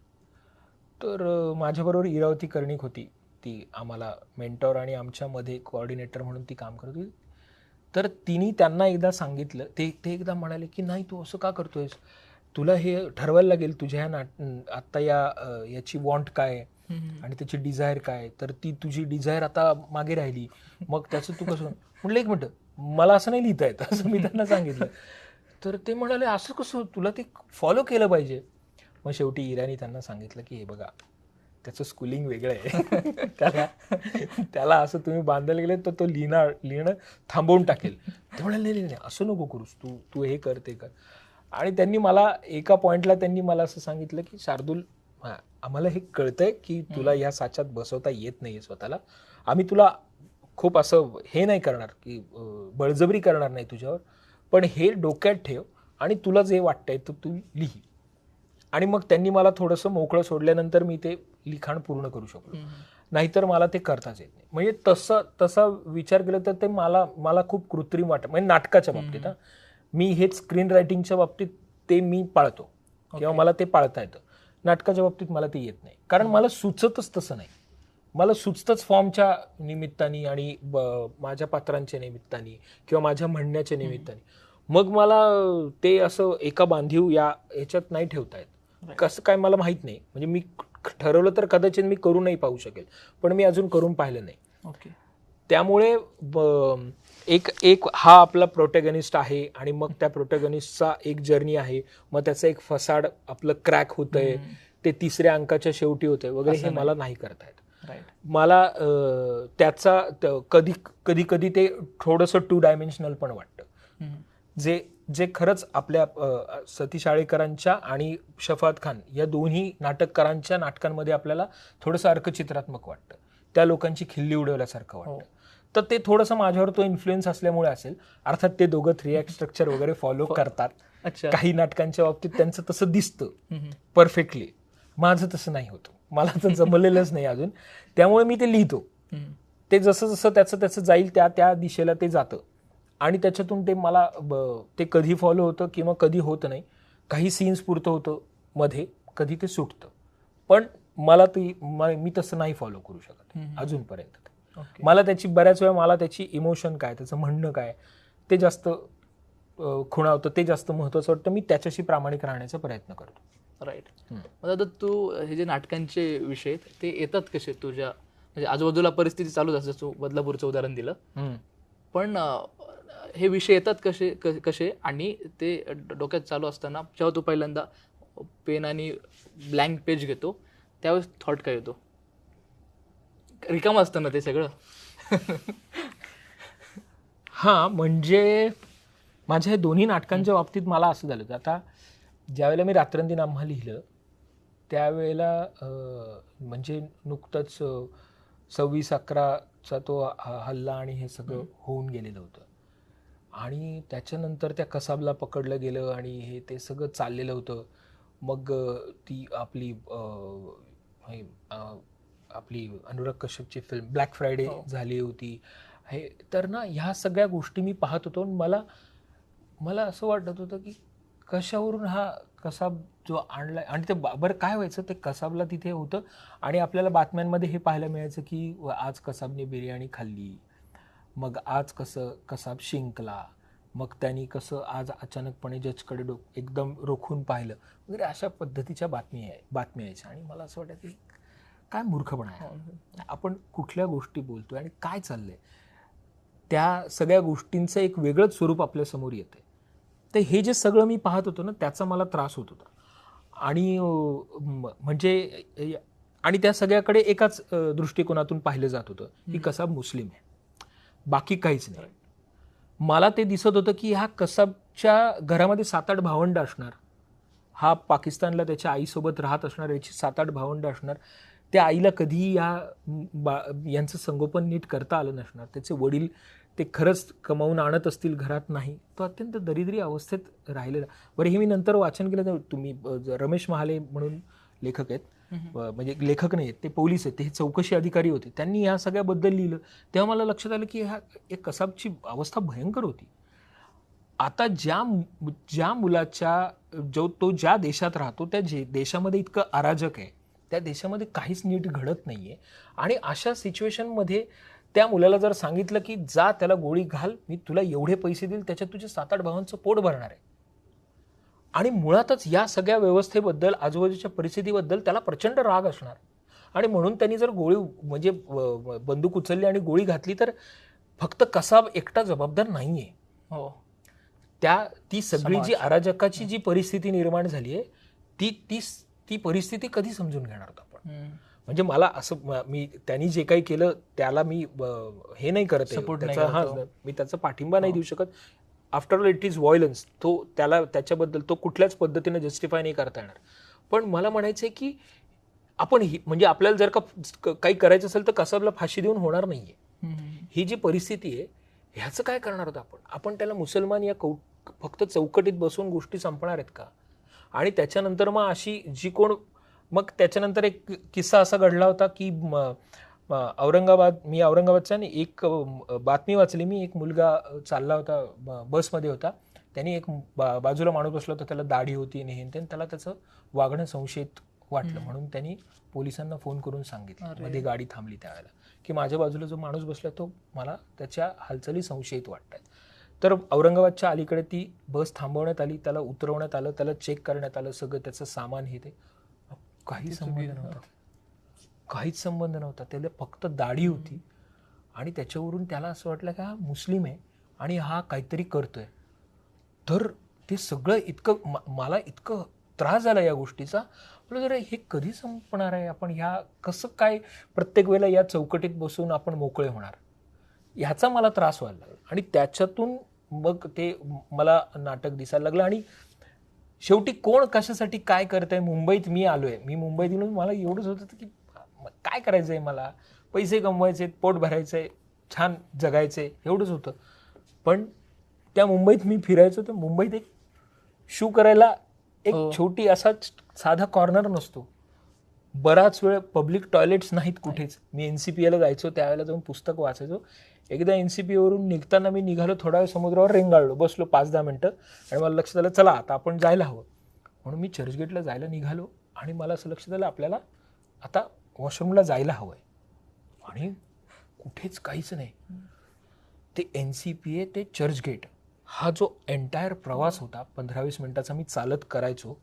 Speaker 1: तर माझ्याबरोबर इरावती कर्णिक होती, ती आम्हाला मेंटॉर आणि आमच्यामध्ये कोऑर्डिनेटर म्हणून ती काम करत होती. तर तिने त्यांना एकदा सांगितलं, ते एकदा म्हणाले की नाही तू असं का करतोयस, तुला हे ठरवायला लागेल तुझ्या आत्ता याची वॉन्ट काय आणि त्याची डिझायर काय, तर ती तुझी डिझायर आता मागे राहिली, मग त्याचं तू कसं. म्हटलं एक मिनटं, मला असं नाही लिहिता येत, असं मी त्यांना सांगितलं. तर ते म्हणाले असं कसं, तुला ते फॉलो केलं पाहिजे. मग शेवटी इराणी त्यांना सांगितलं की हे बघा, त्याचं स्कूलिंग वेगळं आहे, त्याला असं तुम्ही बांधायला गेले तर तो लिहिणं थांबवून टाकेल. ते म्हणाले नाही असं नको करूस, तू हे कर ते कर. आणि त्यांनी मला एका पॉईंटला त्यांनी मला असं सांगितलं की शार्दूल, आम्हाला हे कळतंय की तुला ह्या साच्यात बसवता येत नाही स्वतःला, आम्ही तुला खूप असं हे नाही करणार की बळजबरी करणार नाही तुझ्यावर, पण हे डोक्यात ठेव आणि तुला जे वाटतंय तर तू लिही. आणि मग त्यांनी मला थोडंसं मोकळं सोडल्यानंतर मी ते लिखाण पूर्ण करू शकलो, नाहीतर मला ते करताच येत नाही. म्हणजे तसा विचार केला तर ते मला खूप कृत्रिम वाटत, म्हणजे नाटकाच्या बाबतीत. मी हेच स्क्रीन रायटिंगच्या बाबतीत ते मी पाळतो किंवा मला ते पाळता येतं. नाटकाच्या बाबतीत मला ते येत नाही, कारण मला सुचतच तसं नाही. मला सुचतंच फॉर्मच्या निमित्ताने आणि माझ्या पात्रांच्या निमित्ताने किंवा माझ्या म्हणण्याच्या निमित्ताने. मग मला ते असं एका बांधीव ह्याच्यात नाही ठेवता येत. कसं काय मला माहित नाही. म्हणजे मी ठरवलं तर कदाचित मी करू नाही पाहू शकेल, पण मी अजून करून पाहिलं नाही.
Speaker 2: ओके.
Speaker 1: त्यामुळे एक हा आपला प्रोटॅगनिस्ट आहे आणि मग त्या प्रोटॅगनिस्टचा एक जर्नी आहे, मग त्याचं एक फसाड आपलं क्रॅक होतंय, ते 3ऱ्या अंकाच्या शेवटी होतंय वगैरे, हे मला नाही करता येत. मला त्याचा कधी कधी ते थोडंसं 2 डायमेन्शनल पण वाटतं, जे खरंच आपल्या सतीश आळेकरांच्या आणि शफात खान या दोन्ही नाटककारांच्या नाटकांमध्ये आपल्याला थोडंसं अर्कचित्रात्मक वाटतं, त्या लोकांची खिल्ली उडवल्यासारखं वाटतं. तर ते थोडंसं माझ्यावर तो इन्फ्लुएन्स असल्यामुळे असेल. अर्थात ते दोघं 3 ऍक्ट स्ट्रक्चर वगैरे फॉलो करतात. काही नाटकांच्या बाबतीत त्यांचं तसं दिसतं परफेक्टली. माझं तसं नाही होतं, मला तर जमलेलंच नाही अजून. त्यामुळे मी ते लिहितो, ते जसं जसं त्याचं जाईल त्या दिशेला ते जातं आणि त्याच्यातून ते मला ते कधी फॉलो होतं किंवा कधी होत नाही. काही सीन्स पुरतं होतं मध्ये, कधी ते सुटतं. पण मला मी तसं नाही फॉलो करू शकत अजूनपर्यंत. मला त्याची बऱ्याच वेळा मला त्याची इमोशन काय, त्याचं म्हणणं काय, ते जास्त खुणावतं, ते जास्त महत्त्वाचं वाटतं. मी त्याच्याशी प्रामाणिक राहण्याचा प्रयत्न करतो.
Speaker 2: राईट. मग आता तू हे जे नाटकांचे विषय ते येतात कसे तुझ्या, म्हणजे आजूबाजूला परिस्थिती चालूच असते, तू बदलापूरचं उदाहरण दिलं, पण हे विषय येतात कसे आणि ते डोक्यात चालू असताना जेव्हा तू पहिल्यांदा पेन आणि ब्लँक पेज घेतो त्यावेळेस थॉट काय येतो? रिकामं असतं ना ते सगळं.
Speaker 1: हां, म्हणजे माझ्या हे दोन्ही नाटकांच्या बाबतीत मला असं झालं होतं. आता ज्यावेळेला मी रात्रंदिन आम्हा लिहिलं त्यावेळेला म्हणजे नुकतंच 26/11चा तो हल्ला आणि हे सगळं होऊन गेलेलं होतं आणि त्याच्यानंतर त्या कसाबला पकडलं गेलं आणि हे ते सगळं चाललेलं होतं. मग ती आपली अनुराग कश्यपची फिल्म ब्लॅक फ्रायडे झाली होती. हे तर ना ह्या सगळ्या गोष्टी मी पाहत होतो. मला असं वाटत होतं की कशावरून हा कसाब जो आणलाय. आणि ते बरं काय व्हायचं, ते कसाबला तिथे होतं आणि आपल्याला बातम्यांमध्ये हे पाहायला मिळायचं की आज कसाबने बिर्याणी खाल्ली, मग आज कसं कसाब शिंकला, मग त्यांनी कसं आज अचानकपणे जजकडे एकदम रोखून पाहिलं वगैरे, अशा पद्धतीच्या बातम्या यायच्या. आणि मला असं वाटतं की काय मूर्खपणा आहे, आपण कुठल्या गोष्टी बोलतोय आणि काय चाललंय, त्या सगळ्या गोष्टींचं एक वेगळंच स्वरूप आपल्यासमोर येतंय. तर हे जे सगळं मी पाहत होतो ना, त्याचा मला त्रास होत होता. आणि म्हणजे आणि त्या सगळ्याकडे एकाच दृष्टिकोनातून पाहिलं जात होतं की कसाब मुस्लिम आहे, बाकी काहीच नाही. मला ते दिसत होतं की ह्या कसाबच्या घरामध्ये 7-8 भावंड असणार, हा पाकिस्तानला त्याच्या आईसोबत राहत असणार, याची 7-8 भावंड असणार. त्या आईला कधीही यांचं संगोपन नीट करता आलं नसणार. त्याचे वडील ते खरंच कमावून आणत असतील घरात, नाही, तो अत्यंत दरिद्री अवस्थेत राहिलेला. बरं, हे मी नंतर वाचन केलं तर तुम्ही रमेश महाले म्हणून लेखक आहेत, म्हणजे लेखक नाही आहेत, ते पोलीस आहेत, ते चौकशी अधिकारी होते, त्यांनी ह्या सगळ्याबद्दल लिहिलं. तेव्हा मला लक्षात आलं की एक कसाबची अवस्था भयंकर होती. आता ज्या मुलाच्या तो ज्या देशात राहतो त्या देशामध्ये इतकं अराजक आहे, त्या देशामध्ये काहीच नीट घडत नाहीये. आणि अशा सिच्युएशनमध्ये त्या मुलाला जर सांगितलं की जा त्याला गोळी घाल, मी तुला एवढे पैसे देईल, त्याच्यात तुझ्या 7-8 भावांचं पोट भरणार आहे. आणि मुळातच या सगळ्या व्यवस्थेबद्दल, आजूबाजूच्या परिस्थितीबद्दल त्याला प्रचंड राग असणार. आणि म्हणून त्यांनी जर म्हणजे बंदूक उचलली आणि गोळी घातली तर फक्त कसाब एकटा जबाबदार नाहीये.
Speaker 2: हो,
Speaker 1: ती सगळी जी अराजकाची जी परिस्थिती निर्माण झाली आहे, ती परिस्थिती कधी समजून घेणार आहोत आपण? म्हणजे मला असं, मी त्यांनी जे काही केलं त्याला मी हे नाही करत, मी त्याचा पाठिंबा नाही देऊ शकत. After all it is violence. त्याच्याबद्दल तो कुठल्याच पद्धतीने जस्टिफाय नाही करता येणार. पण मला म्हणायचंय की आपण म्हणजे आपल्याला जर का काही करायचं असेल तर कसाबला फाशी देऊन होणार नाहीये. ही जी परिस्थिती आहे ह्याचं काय करणार आहोत आपण त्याला मुसलमान या फक्त चौकटीत बसून गोष्टी संपणार आहेत का? आणि त्याच्यानंतर मग अशी जी कोण, मग त्याच्यानंतर एक किस्सा असा घडला होता की मी औरंगाबादचा, आणि एक बातमी वाचली मी, एक मुलगा चालला होता, बसमध्ये होता, त्यांनी एक बाजूला माणूस बसला होता, त्याला दाढी होती आणि हे आणि त्याला त्याचं वागणं संशयित वाटलं, म्हणून त्यांनी पोलिसांना फोन करून सांगितलं मध्ये गाडी थांबली त्यावेळेला, की माझ्या बाजूला जो माणूस बसला तो मला त्याच्या हालचाली संशयित वाटत आहेत. तर औरंगाबादच्या अलीकडे ती बस थांबवण्यात आली, त्याला उतरवण्यात आलं, त्याला चेक करण्यात आलं सगळं, त्याचं सामान हे ते. काही संबंध नव्हता, काहीच संबंध नव्हता. त्याला फक्त दाढी होती आणि त्याच्यावरून त्याला असं वाटलं की हा मुस्लिम आहे आणि हा काहीतरी करतोय. तर ते सगळं इतकं मला इतकं त्रास झाला या गोष्टीचा. म्हटलं जरा हे कधी संपणार आहे, आपण ह्या कसं काय प्रत्येक वेळेला या चौकटीत बसून आपण मोकळे होणार, ह्याचा मला त्रास व्हायला लागला. आणि त्याच्यातून मग ते मला नाटक दिसायला लागलं. आणि शेवटी कोण कशासाठी काय करत आहे, मुंबईत मी आलोय, मी मुंबईत येऊन मला एवढंच होतं की काय करायचंय, मला पैसे कमवायचे, पोट भरायचंय, छान जगायचंय, एवढंच होतं. पण त्या मुंबईत मी फिरायचो, तर मुंबईत एक शू करायला एक छोटी असा साधा कॉर्नर नसतो, बराच वेळ पब्लिक टॉयलेट्स नाहीत कुठेच. मी NCPला जायचो, त्यावेळेला जाऊन पुस्तक वाचायचो. एकदा NCP वरून निघताना मी निघालो, थोडा वेळ समुद्रावर रेंगाळलो, बसलो 5-10 मिनटं आणि मला लक्षात आलं चला आता आपण जायला हवं. म्हणून मी चर्चगेटला जायला निघालो आणि मला असं लक्षात आलं आपल्याला आता वॉशरूमला जायला हवंय आणि कुठेच काहीच नाही. ते NCPA ते चर्चगेट हा जो एंटायर प्रवास होता 15-20 मिनिटाचा मी चालत करायचो,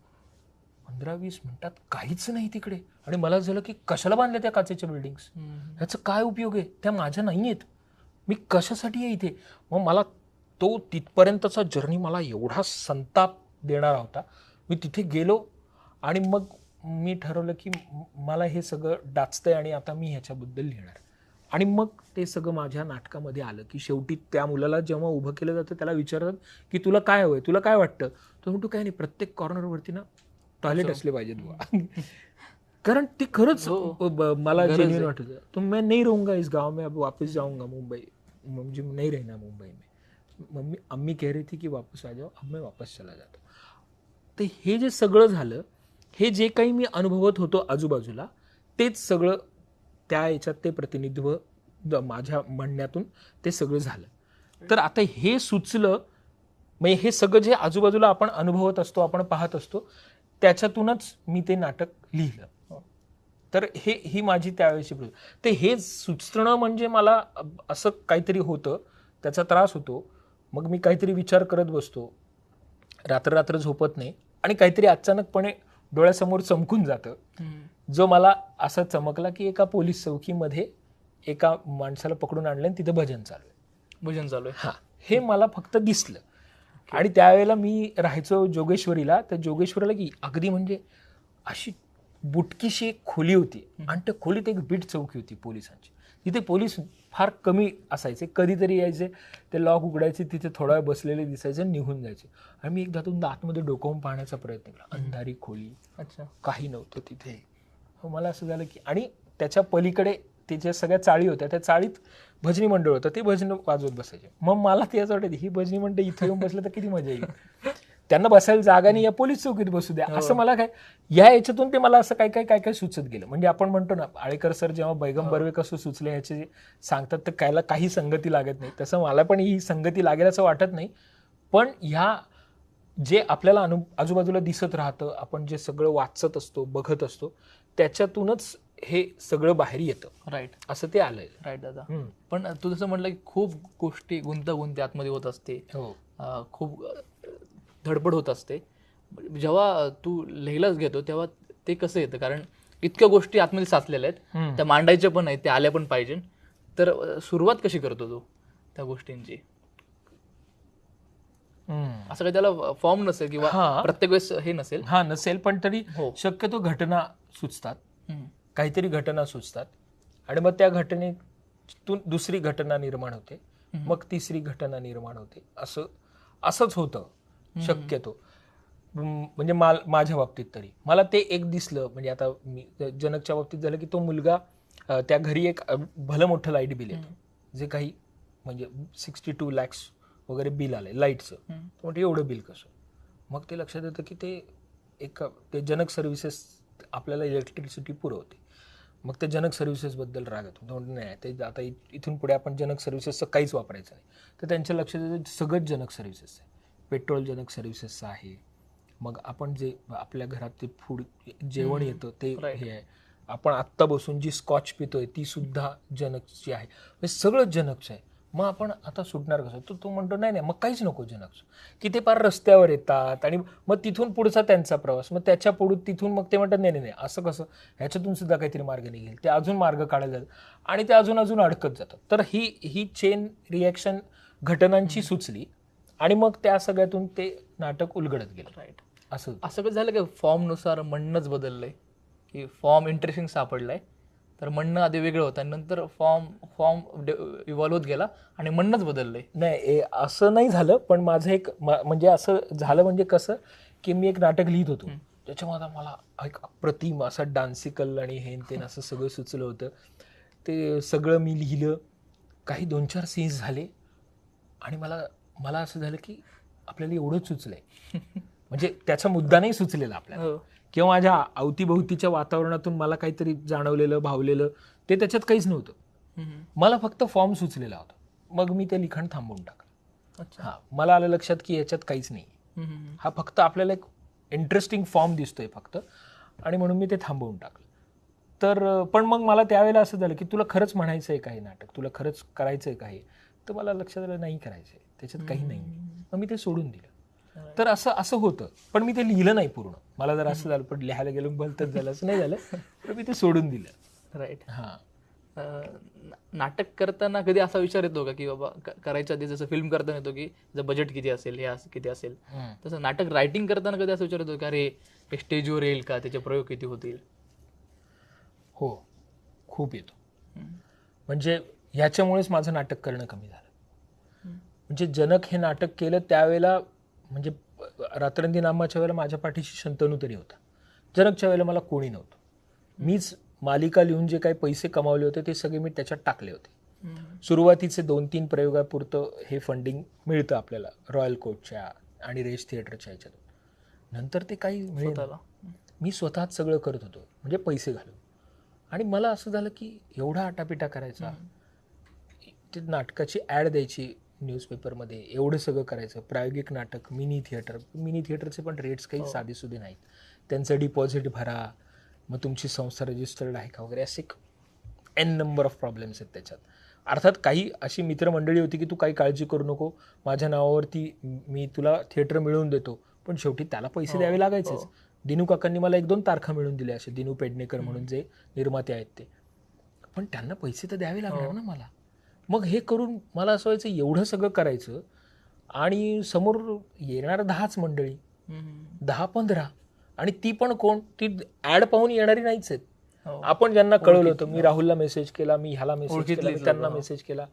Speaker 1: 15-20 मिनिटात काहीच नाही तिकडे. आणि मला झालं की कशाला बांधल्या त्या काचेच्या बिल्डिंग्स, ह्याचा काय उपयोग आहे, त्या माझ्या नाही आहेत, मी कशासाठी आहे इथे. मग मला तो तिथपर्यंतचा जर्नी मला एवढा संताप देणारा होता. मी तिथे गेलो आणि मग मी ठरवलं की मला हे सगळं डाचतंय आणि आता मी ह्याच्याबद्दल लिहिणार. आणि मग ते सगळं माझ्या नाटकामध्ये आलं की शेवटी त्या मुलाला जेव्हा उभं केलं जातं त्याला विचारतात की तुला काय हवंय, तुला काय वाटतं, तो म्हणतो काय नाही, प्रत्येक कॉर्नरवरती ना टॉयलेट असले पाहिजेत बुवा. कारण ते खरंच मला जेन्युइन वाटत होतं. तो मैं नहीं रहूंगा इस गाव में, अब वापस जाऊंगा मुंबई, मुझे नहीं रहना मुंबई में. मम्मी अम्मी कह रही थी की वापस आ जाओ, अब मैं वापस चला जातो. तर हे जे सगळं झालं, हे जे काही मी अनुभवत होतो आजूबाजूला, तेच सगळं त्या याच्यात ते प्रतिनिधित्व माझ्या म्हणण्यातून ते सगळं झालं. तर आता हे सुचलं, म्हणजे हे सगळं जे आजूबाजूला आपण अनुभवत असतो, आपण पाहत असतो, त्याच्यातूनच मी ते नाटक लिहिलं. तर ही माझी त्यावेळेची ते हे सुचणं म्हणजे मला असं काहीतरी होतं, त्याचा त्रास होतो. मग मी काहीतरी विचार करत बसतो, रात्र झोपत नाही आणि काहीतरी अचानकपणे डोळ्यासमोर चमकून जातं, जो मला असं चमकला की एका पोलीस चौकीमध्ये एका माणसाला पकडून आणलं आणि तिथे भजन चालू आहे. हा, हे मला फक्त दिसलं. आणि त्यावेळेला मी राहायचो जोगेश्वरीला. तर जोगेश्वरीला की अगदी म्हणजे अशी बुटकीशी एक खोली होती आणि त्या खोलीत एक बीट चौकी होती पोलिसांची. तिथे पोलीस फार कमी असायचे, कधीतरी यायचे, ते लॉक उघडायचे, तिथे थोडा वेळ बसलेले दिसायचे, निघून जायचे. आणि मी एकदा तुमच्या आतमध्ये डोकावून पाहण्याचा प्रयत्न केला. अंधारी खोली, अच्छा, काही नव्हतं तिथे. मला असं झालं की, आणि त्याच्या पलीकडे ते ज्या सगळ्या चाळी होत्या, त्या चाळीत भजनी मंडळ होतं, ते भजन वाजवत बसायचे. मग मला ते असं वाटायचं ही भजनी मंडळ इथे येऊन बसलं तर किती मजा येईल, त्यांना बसायला जागा नाही, या पोलीस चौकीत बसू द्या, असं मला काय या याच्यातून ते मला असं काय काय सुचत गेलं. म्हणजे आपण म्हणतो ना, आळेकर सर जेव्हा बैगम बर्वे कसं सुचले ह्याचे सांगतात तर कायला काही संगती लागत नाही, तसं मला पण ही संगती लागेल असं वाटत नाही. पण ह्या जे आपल्याला आजूबाजूला दिसत राहतं, आपण जे सगळं वाचत असतो, बघत असतो, त्याच्यातूनच हे सगळं बाहेर येतं.
Speaker 2: राईट, असं
Speaker 1: ते आलंय.
Speaker 2: राईट दादा. पण तू जसं म्हटलं की खूप गोष्टी गुंतागुंती आतमध्ये होत असते, खूप धडपड होत असते. जेव्हा तू लिहिलाच घेतो तेव्हा ते कसं येतं, कारण इतक्या गोष्टी आतमध्ये साचलेल्या आहेत, त्या मांडायच्या पण आहेत, त्या आल्या पण पाहिजे. तर सुरुवात कशी करतो तू त्या गोष्टींची? असं काही त्याला फॉर्म नसेल किंवा प्रत्येक वेळेस हे नसेल.
Speaker 1: नसेल, पण तरी शक्यतो घटना सुचतात, काहीतरी घटना सुचतात आणि मग त्या घटनेतून दुसरी घटना निर्माण होते, मग तिसरी घटना निर्माण होते. असंच होतं शक्यतो. म्हणजे माझ्या बाबतीत तरी मला ते एक दिसलं. म्हणजे आता मी जनकच्या बाबतीत झालं की तो मुलगा, त्या घरी एक भलं मोठं लाईट बिल येतं, जे काही म्हणजे 62 लाख वगैरे बिल आलंय लाईटचं. म्हणजे एवढं बिल कसं? मग ते लक्षात येतं की ते जनक सर्व्हिसेस आपल्याला इलेक्ट्रिसिटी पुरवते. मग ते जनक सर्व्हिसेसबद्दल राग येतो. नाही, ते आता इथून पुढे आपण जनक सर्व्हिसेसचं काहीच वापरायचं नाही. तर त्यांच्या लक्षात येतं सगळंच जनक सर्व्हिसेस आहे. पेट्रोलजनक सर्व्हिसेसचं आहे, मग आपण जे आपल्या घरात ते फूड जेवण येतं ते
Speaker 2: Right.
Speaker 1: हे आहे, आपण आत्ता बसून जी स्कॉच पितोय ती सुद्धा जनकची आहे, हे सगळं जनकचं आहे. मग आपण आता सुटणार कसं? तर तो म्हणतो नाही नाही मग काहीच नको जनकचं, की ते पार रस्त्यावर येतात आणि मग तिथून पुढचा त्यांचा प्रवास, मग त्याच्या पुढे तिथून मग ते म्हणतात नाही नाही नाही असं कसं, ह्याच्यातून सुद्धा काहीतरी मार्ग निघेल, ते अजून मार्ग काढायला जातात आणि ते अजून अजून अडकत जातात. तर ही चेन रिॲक्शन घटनांची सुचली आणि मग त्या सगळ्यातून ते नाटक उलगडत गेलं.
Speaker 2: राईट.
Speaker 1: असं
Speaker 2: असं कसं झालं की फॉर्मनुसार म्हणणंच बदललंय, की फॉर्म इंटरेस्टिंग सापडलाय तर म्हणणं आधी वेगळं होतं आणि नंतर फॉर्म इव्हॉल्व्ह होत गेला आणि म्हणणंच बदललंय.
Speaker 1: नाही असं नाही झालं, पण माझं एक म्हणजे असं झालं म्हणजे कसं की मी एक नाटक लिहित होतो, त्याच्यामध्ये मला एक अप्रतिम असा डान्सिकल आणि हे ते असं सगळं सुचलं होतं. ते सगळं मी लिहिलं, काही 2-4 सीन्स झाले आणि मला असं झालं की आपल्याला एवढंच सुचलंय म्हणजे त्याचा मुद्दा नाही सुचलेला आपल्याला
Speaker 2: हो.
Speaker 1: किंवा माझ्या अवतीभोवतीच्या वातावरणातून मला काहीतरी जाणवलेलं भावलेलं ते त्याच्यात काहीच नव्हतं. मला फक्त फॉर्म सुचलेला होता. मग मी ते लिखाण थांबवून टाकलं.
Speaker 2: अच्छा.
Speaker 1: हां, मला आलं लक्षात की याच्यात काहीच नाही, हा फक्त आपल्याला एक इंटरेस्टिंग फॉर्म दिसतोय फक्त, आणि म्हणून मी ते थांबवून टाकलं. तर पण मग मला त्यावेळेला असं झालं की तुला खरंच म्हणायचं आहे का हे नाटक, तुला खरंच करायचं आहे का हे? तर मला लक्षात आलं नाही करायचं आहे, त्याच्यात काही नाही. मग मी ते सोडून दिलं. तर असं होतं, पण मी ते लिहिलं नाही पूर्ण. मला जर असं झालं पण लिहायला गेलो भलतंच झालं, असं नाही झालं, तर मी ते सोडून दिलं.
Speaker 2: राईट.
Speaker 1: हां.
Speaker 2: नाटक करताना कधी असा विचार येतो का की बाबा करायच्या आधी जसं फिल्म करताना येतो की जर बजेट किती असेल, हे किती असेल, तसं नाटक रायटिंग करताना कधी असा विचार येतो की अरे हे स्टेजवर येईल का, त्याचे प्रयोग किती होतील?
Speaker 1: हो, खूप येतो. म्हणजे ह्याच्यामुळेच माझं नाटक करणं कमी झालं. म्हणजे जनक हे नाटक केलं त्यावेळेला, म्हणजे रात्रंदी नामाच्या वेळेला माझ्या पाठीशी शंतनू तरी होता. जनकच्या वेळेला मला कोणी नव्हतं. मीच मालिका लिहून जे काही पैसे कमावले होते ते सगळे मी त्याच्यात टाकले होते. सुरुवातीचे 2-3 प्रयोगापुरतं हे फंडिंग मिळतं आपल्याला रॉयल कोर्टच्या आणि रेस थिएटरच्या ह्याच्यातून. नंतर ते काही मिळेल.
Speaker 2: स्वतःला.
Speaker 1: मी स्वतःच सगळं करत होतो, म्हणजे पैसे घालून. आणि मला असं झालं की एवढा आटापिटा करायचा, ते नाटकाची ॲड द्यायची न्यूजपेपरमध्ये, एवढं सगळं करायचं, प्रायोगिक नाटक, मिनी थिएटरचे पण रेट्स काही साधेसुधे नाहीत. त्यांचं डिपॉझिट भरा, मग तुमची संस्था रजिस्टर्ड आहे का वगैरे, असे एन नंबर ऑफ प्रॉब्लेम्स आहेत त्याच्यात. अर्थात काही अशी मित्रमंडळी होती की तू काही काळजी करू नको, माझ्या नावावरती मी तुला थिएटर मिळवून देतो, पण शेवटी त्याला पैसे द्यावे लागायचेच. दिनू काकांनी मला 1-2 तारखा मिळवून दिल्या, असे दिनू पेडणेकर म्हणून जे निर्माते आहेत ते, पण त्यांना पैसे तर द्यावे लागणार ना मला. मग हे करून मला असं व्हायचं एवढं सगळं करायचं आणि समोर येणार 10च मंडळी, 10-15, आणि ती पण कोण, ती ॲड पाहून येणारी नाहीच आहेत. आपण ज्यांना कळवलं होतं, मी राहुलला मेसेज केला, मी ह्याला मेसेज केला, मी त्यांना मेसेज केला,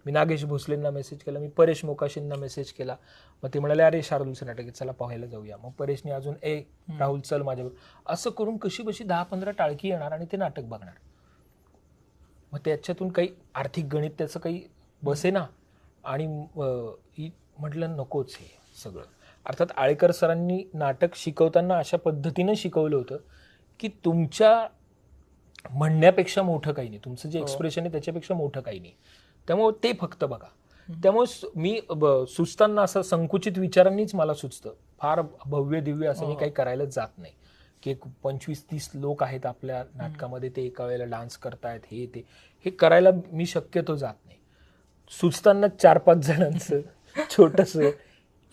Speaker 1: मी नागेश भोसलेंना मेसेज केला, मी परेश मोकाशींना मेसेज केला. मग ते म्हणाले अरे शार्दूलचं नाटक आहे, चला पाहायला जाऊया. मग परेशने अजून राहुल चल माझ्याबरोबर, असं करून कशी 10-15 टाळकी येणार आणि ते नाटक बघणार. मग त्याच्यातून काही आर्थिक गणित त्याचं काही बसे ना, आणि म्हटलं नकोच हे सगळं. अर्थात आळेकर सरांनी नाटक शिकवताना अशा पद्धतीनं शिकवलं होतं की तुमच्या म्हणण्यापेक्षा मोठं काही नाही, तुमचं जे एक्सप्रेशन आहे त्याच्यापेक्षा मोठं काही नाही, त्यामुळे ते फक्त बघा. त्यामुळे मी सुचताना असं संकुचित विचारांनीच मला सुचतं, फार भव्य दिव्य असं मी काही करायला जात नाही की 25-30 लोक आहेत आपल्या नाटकामध्ये, ते एका वेळेला डान्स करतायत, हे करायला मी शक्यतो जात नाही. सुचताना 4-5 जणांचं छोटंसं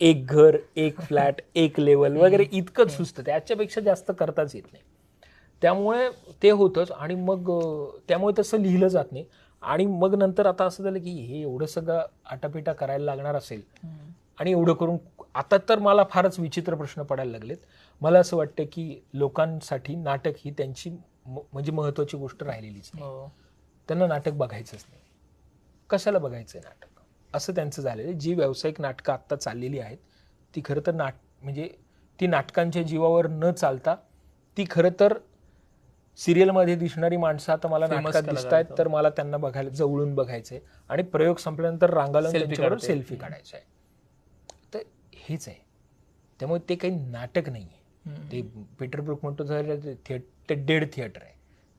Speaker 1: एक घर, एक फ्लॅट, एक लेवल वगैरे इतकंच सुचतं, त्याच्यापेक्षा जास्त करताच येत नाही. त्यामुळे ते होतंच, आणि मग त्यामुळे तसं लिहिलं जात नाही. आणि मग नंतर आता असं झालं की हे एवढं सगळं आटापिटा करायला लागणार असेल, आणि एवढं करून आता तर मला फारच विचित्र प्रश्न पडायला लागलेत. मला असं वाटतं की लोकांसाठी नाटक ही त्यांची म्हणजे महत्त्वाची गोष्ट राहिलेलीच नाही. त्यांना नाटक बघायचंच नाही, कशाला बघायचं आहे नाटक, असं त्यांचं झालेलं आहे. जी व्यावसायिक नाटकं आत्ता चाललेली आहेत ती खरं तर म्हणजे ती नाटकांच्या जीवावर न चालता, ती खरं तर सिरियलमध्ये दिसणारी माणसं आता मला नाटकात दिसत आहेत, तर मला त्यांना बघायला, जवळून बघायचंय, आणि प्रयोग संपल्यानंतर रांगाला त्यांच्याबरोबर सेल्फी काढायचा आहे. तर हेच आहे. त्यामुळे ते काही नाटक नाही आहे. ते पीटर ब्रूक म्हणतो ते डेड थिएटर आहे,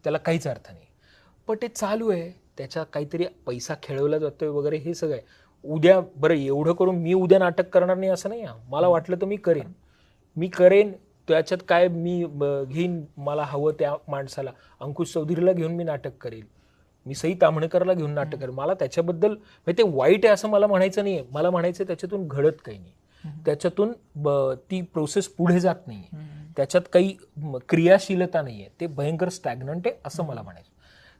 Speaker 1: त्याला काहीच अर्थ नाही. पण ते चालू आहे, त्याचा काहीतरी पैसा खेळवला जातोय वगैरे, हे सगळं आहे. उद्या बरं एवढं करून मी उद्या नाटक करणार नाही असं नाही. मला वाटलं तर मी करेन त्याच्यात काय मी घेईन मला हवं त्या माणसाला. अंकुश चौधरीला घेऊन मी नाटक करेल, मी सई ताम्हणकरला घेऊन नाटक करेल. मला त्याच्याबद्दल म्हणजे ते वाईट आहे असं मला म्हणायचं नाहीये. मला म्हणायचं त्याच्यातून घडत काही नाही, त्याच्यातून ती प्रोसेस पुढे जात नाहीये, त्याच्यात काही क्रियाशीलता नाहीये, ते भयंकर स्टॅग्नंट आहे असं मला म्हणायचं.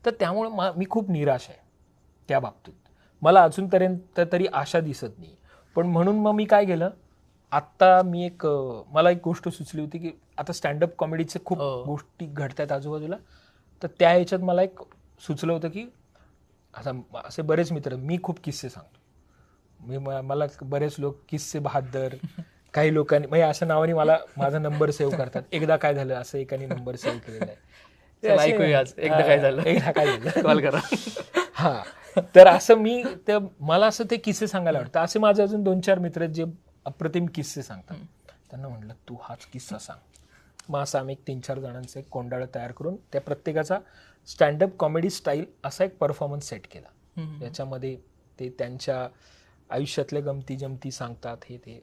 Speaker 1: तर त्यामुळे मी खूप निराश आहे त्या बाबतीत. मला अजूनपर्यंत तरी आशा दिसत नाही. पण म्हणून मग मी काय केलं, आत्ता मी मला एक गोष्ट सुचली होती की आता स्टँडअप कॉमेडीचे खूप गोष्टी घडतात आजूबाजूला. तर त्या ह्याच्यात मला एक सुचलं होतं की आता असे बरेच मित्र, मी खूप किस्से सांगतो. मला बरेच लोक किस्से बहादर, काही लोकांनी म्हणजे अशा नावाने माझा नंबर सेव्ह करतात. एकदा काय झालं असं एकाने नंबर सेव्ह केलेला आहे.
Speaker 2: एकदा काय झालं कॉल करा.
Speaker 1: हा, तर असं मला असं ते किस्से सांगायला आवडतं. असे माझे अजून 2-4 मित्र आहेत जे अप्रतिम किस्से सांगतात. त्यांना म्हटलं तू हाच किस्सा सांग. मग असं आम्ही 3-4 जणांचे कोंडाळं तयार करून त्या प्रत्येकाचा स्टँडअप कॉमेडी स्टाईल असा एक परफॉर्मन्स सेट केला. याच्यामध्ये ते त्यांच्या आयुष्यातले गमती जमती सांगतात, हे ते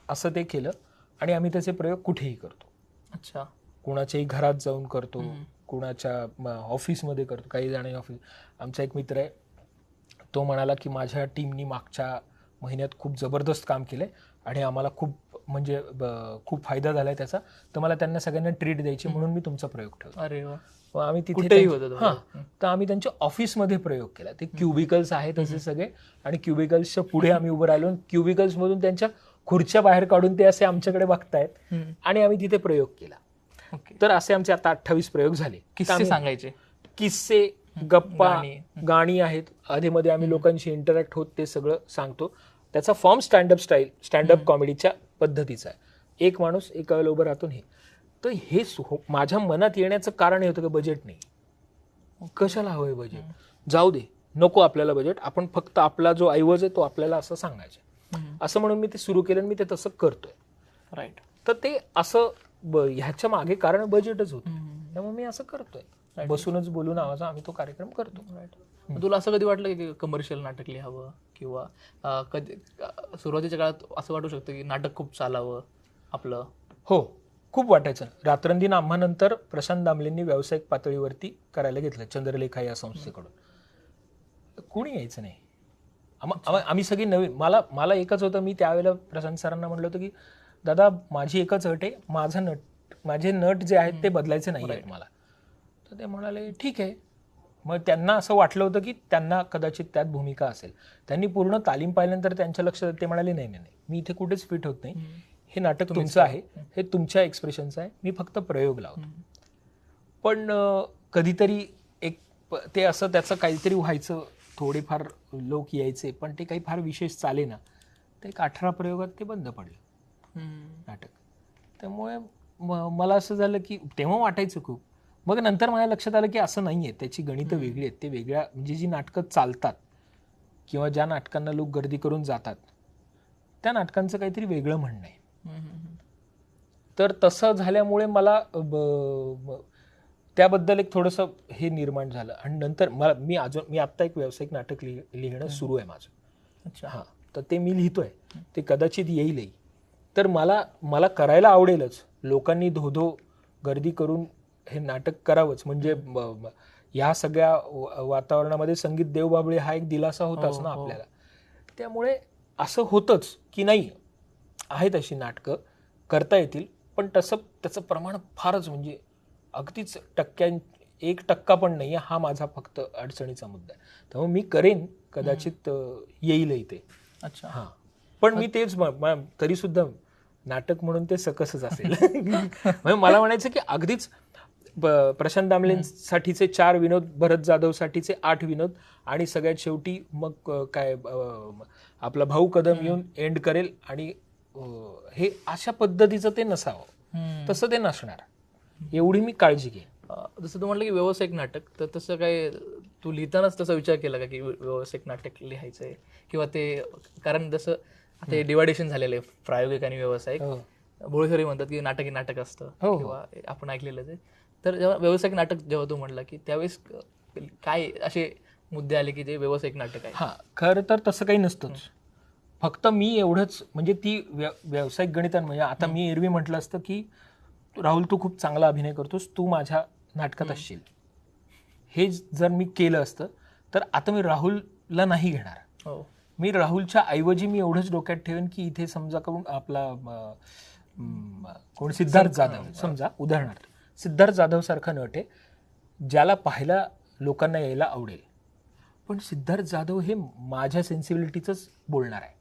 Speaker 1: असं ते केलं. आणि आम्ही त्याचे प्रयोग कुठेही करतो.
Speaker 2: अच्छा.
Speaker 1: कुणाच्याही घरात जाऊन करतो, कुणाच्या ऑफिसमध्ये करतो. काही जण आमचा एक मित्र आहे, तो म्हणाला की माझ्या टीमनी मागच्या महिन्यात खूप जबरदस्त काम केलंय आणि आम्हाला खूप फायदा झालाय त्याचा, तर मला त्यांना सगळ्यांना ट्रीट द्यायची म्हणून मी तुमचा प्रयोग ठेवतो.
Speaker 2: अरे वा.
Speaker 1: आम्ही तिथे तर आम्ही त्यांच्या ऑफिसमध्ये प्रयोग केला. ते क्युबिकल्स आहेत असे सगळे, आणि क्युबिकल्सच्या पुढे आम्ही उभं राहिलो. क्युबिकल्स मधून त्यांच्या खुर्च्या बाहेर काढून ते असे आमच्याकडे बघतायत आणि आम्ही तिथे प्रयोग केला. तर असे आमचे आता 28 प्रयोग झाले.
Speaker 2: किस्से सांगायचे,
Speaker 1: किस्से, गप्पा, गाणी आहेत. आधीमध्ये आम्ही लोकांशी इंटरॅक्ट होत ते सगळं सांगतो. त्याचा फॉर्म स्टँडअप कॉमेडीच्या पद्धतीचा आहे. एक माणूस एका वेळेला उभं राहतो. तर हे माझ्या मनात येण्याचं कारण हे होतं की बजेट नाही. कशाला हवंय बजेट? जाऊ दे, नको आपल्याला बजेट, आपण फक्त आपला जो ऐवज आहे तो आपल्याला असं सांगायचं. असं म्हणून मी ते सुरू केलं आणि मी ते तसं करतोय.
Speaker 2: राईट.
Speaker 1: तर ते असं ह्याच्या मागे कारण बजेटच होतं, त्यामुळे मी असं करतोय. बसूनच बोलून आवाजा आम्ही तो कार्यक्रम करतो.
Speaker 2: तुला असं कधी वाटलं की कमर्शियल नाटक लिहावं, किंवा कधी सुरुवातीच्या काळात असं वाटू शकतं की नाटक खूप चालावं आपलं?
Speaker 1: हो, खूप वाटायचं. रात्रंदिन आम्हानंतर प्रशांत दामलेंनी व्यावसायिक पातळीवरती करायला घेतलं चंद्रलेखा या संस्थेकडून. कोणी यायचं नाही. आम्ही सगळी नवीन. मला एकच होतं, मी त्यावेळेला प्रशांत सरांना म्हटलं होतं की दादा माझी एकच अट आहे, माझे नट जे आहेत ते बदलायचे नाही आहेत मला. तर ते म्हणाले ठीक आहे. मग त्यांना असं वाटलं होतं की त्यांना कदाचित त्यात भूमिका असेल. त्यांनी पूर्ण तालीम पाहिल्यानंतर त्यांच्या लक्षात ते म्हणाले नाही, मी इथे कुठेच फिट होत नाही, हे नाटक तुमचं आहे, हे तुमच्या एक्सप्रेशनचं आहे, मी फक्त प्रयोग लावतो. पण कधीतरी ते असं त्याचं काहीतरी व्हायचं, थोडेफार लोक यायचे, पण ते काही फार विशेष चाले ना. तर 18 प्रयोगात ते बंद पडलं नाटक. त्यामुळे मला असं झालं की तेव्हा वाटायचं खूप. मग नंतर माझ्या लक्षात आलं की असं नाहीये, त्याची गणितं वेगळी आहेत. ते वेगळ्या म्हणजे जी नाटकं चालतात किंवा ज्या नाटकांना लोक गर्दी करून जातात त्या नाटकांचं काहीतरी वेगळं म्हणणं आहे. तर तसं झाल्यामुळे मला त्याबद्दल एक थोडंसं हे निर्माण झालं. आणि नंतर मी आत्ता एक व्यावसायिक नाटक लिहिणं सुरू आहे माझं.
Speaker 2: अच्छा.
Speaker 1: हां, तर ते मी लिहितोय, ते कदाचित येईलही. तर मला करायला आवडेलच. लोकांनी धोधो गर्दी करून हे नाटक करावंच, म्हणजे या सगळ्या वातावरणामध्ये संगीत देवबाबळे हा एक दिलासा होताच ना आपल्याला. त्यामुळे असं होतंच की नाही, आहेत अशी नाटकं करता येतील, पण त्याचं प्रमाण फारच म्हणजे अगदीच 1% पण नाही. हा माझा फक्त अडचणीचा मुद्दा आहे. त्यामुळे मी करेन, कदाचित येईलही ते.
Speaker 2: अच्छा.
Speaker 1: हां, पण मी तेच तरी सुद्धा नाटक म्हणून ते सकसच असेल. म्हणजे मला म्हणायचं की अगदीच प्रशांत दामलेंसाठीचे 4 विनोद, भरत जाधवसाठीचे 8 विनोद, आणि सगळ्यात शेवटी मग काय आपला भाऊ कदम येऊन एंड करेल, आणि हे अशा पद्धतीचं ते नसावं, तसं ते नसणार, एवढी मी काळजी घेईन.
Speaker 2: जसं तू म्हटलं की व्यावसायिक नाटक, तर तसं काय तू लिहितानाच तसा विचार केला का की व्यावसायिक नाटक लिहायचंय, किंवा ते कारण जसं आता डिवायडेशन झालेलं आहे प्रायोगिक आणि व्यावसायिक. भोळेसरी म्हणतात की नाटक हे नाटक असतं, किंवा आपण ऐकलेलंच आहे. तर जेव्हा व्यावसायिक नाटक जेव्हा तू म्हणला की त्यावेळेस काय असे मुद्दे आले की ते व्यावसायिक नाटक आहे.
Speaker 1: हां, खरं तर तसं काही नसतंच. फक्त मी एवढंच म्हणजे ती व्यावसायिक गणित म्हणजे आता मी एरवी म्हटलं असतं की राहुल तू खूप चांगला अभिनय करतोस, तू माझ्या नाटकात असशील. हे जर मी केलं असतं तर आता मी राहुलला नाही घेणार.
Speaker 2: हो.
Speaker 1: मी राहुलच्या ऐवजी मी एवढंच डोक्यात ठेवेन की इथे समजा आपला कोण सिद्धार्थ जाधव समजा उदाहरणार्थ सिद्धार्थ जाधव सारखा नट आहे ज्याला पाहायला लोकांना यायला आवडेल, पण सिद्धार्थ जाधव हे माझ्या सेन्सिबिलिटीचंच बोलणार आहे.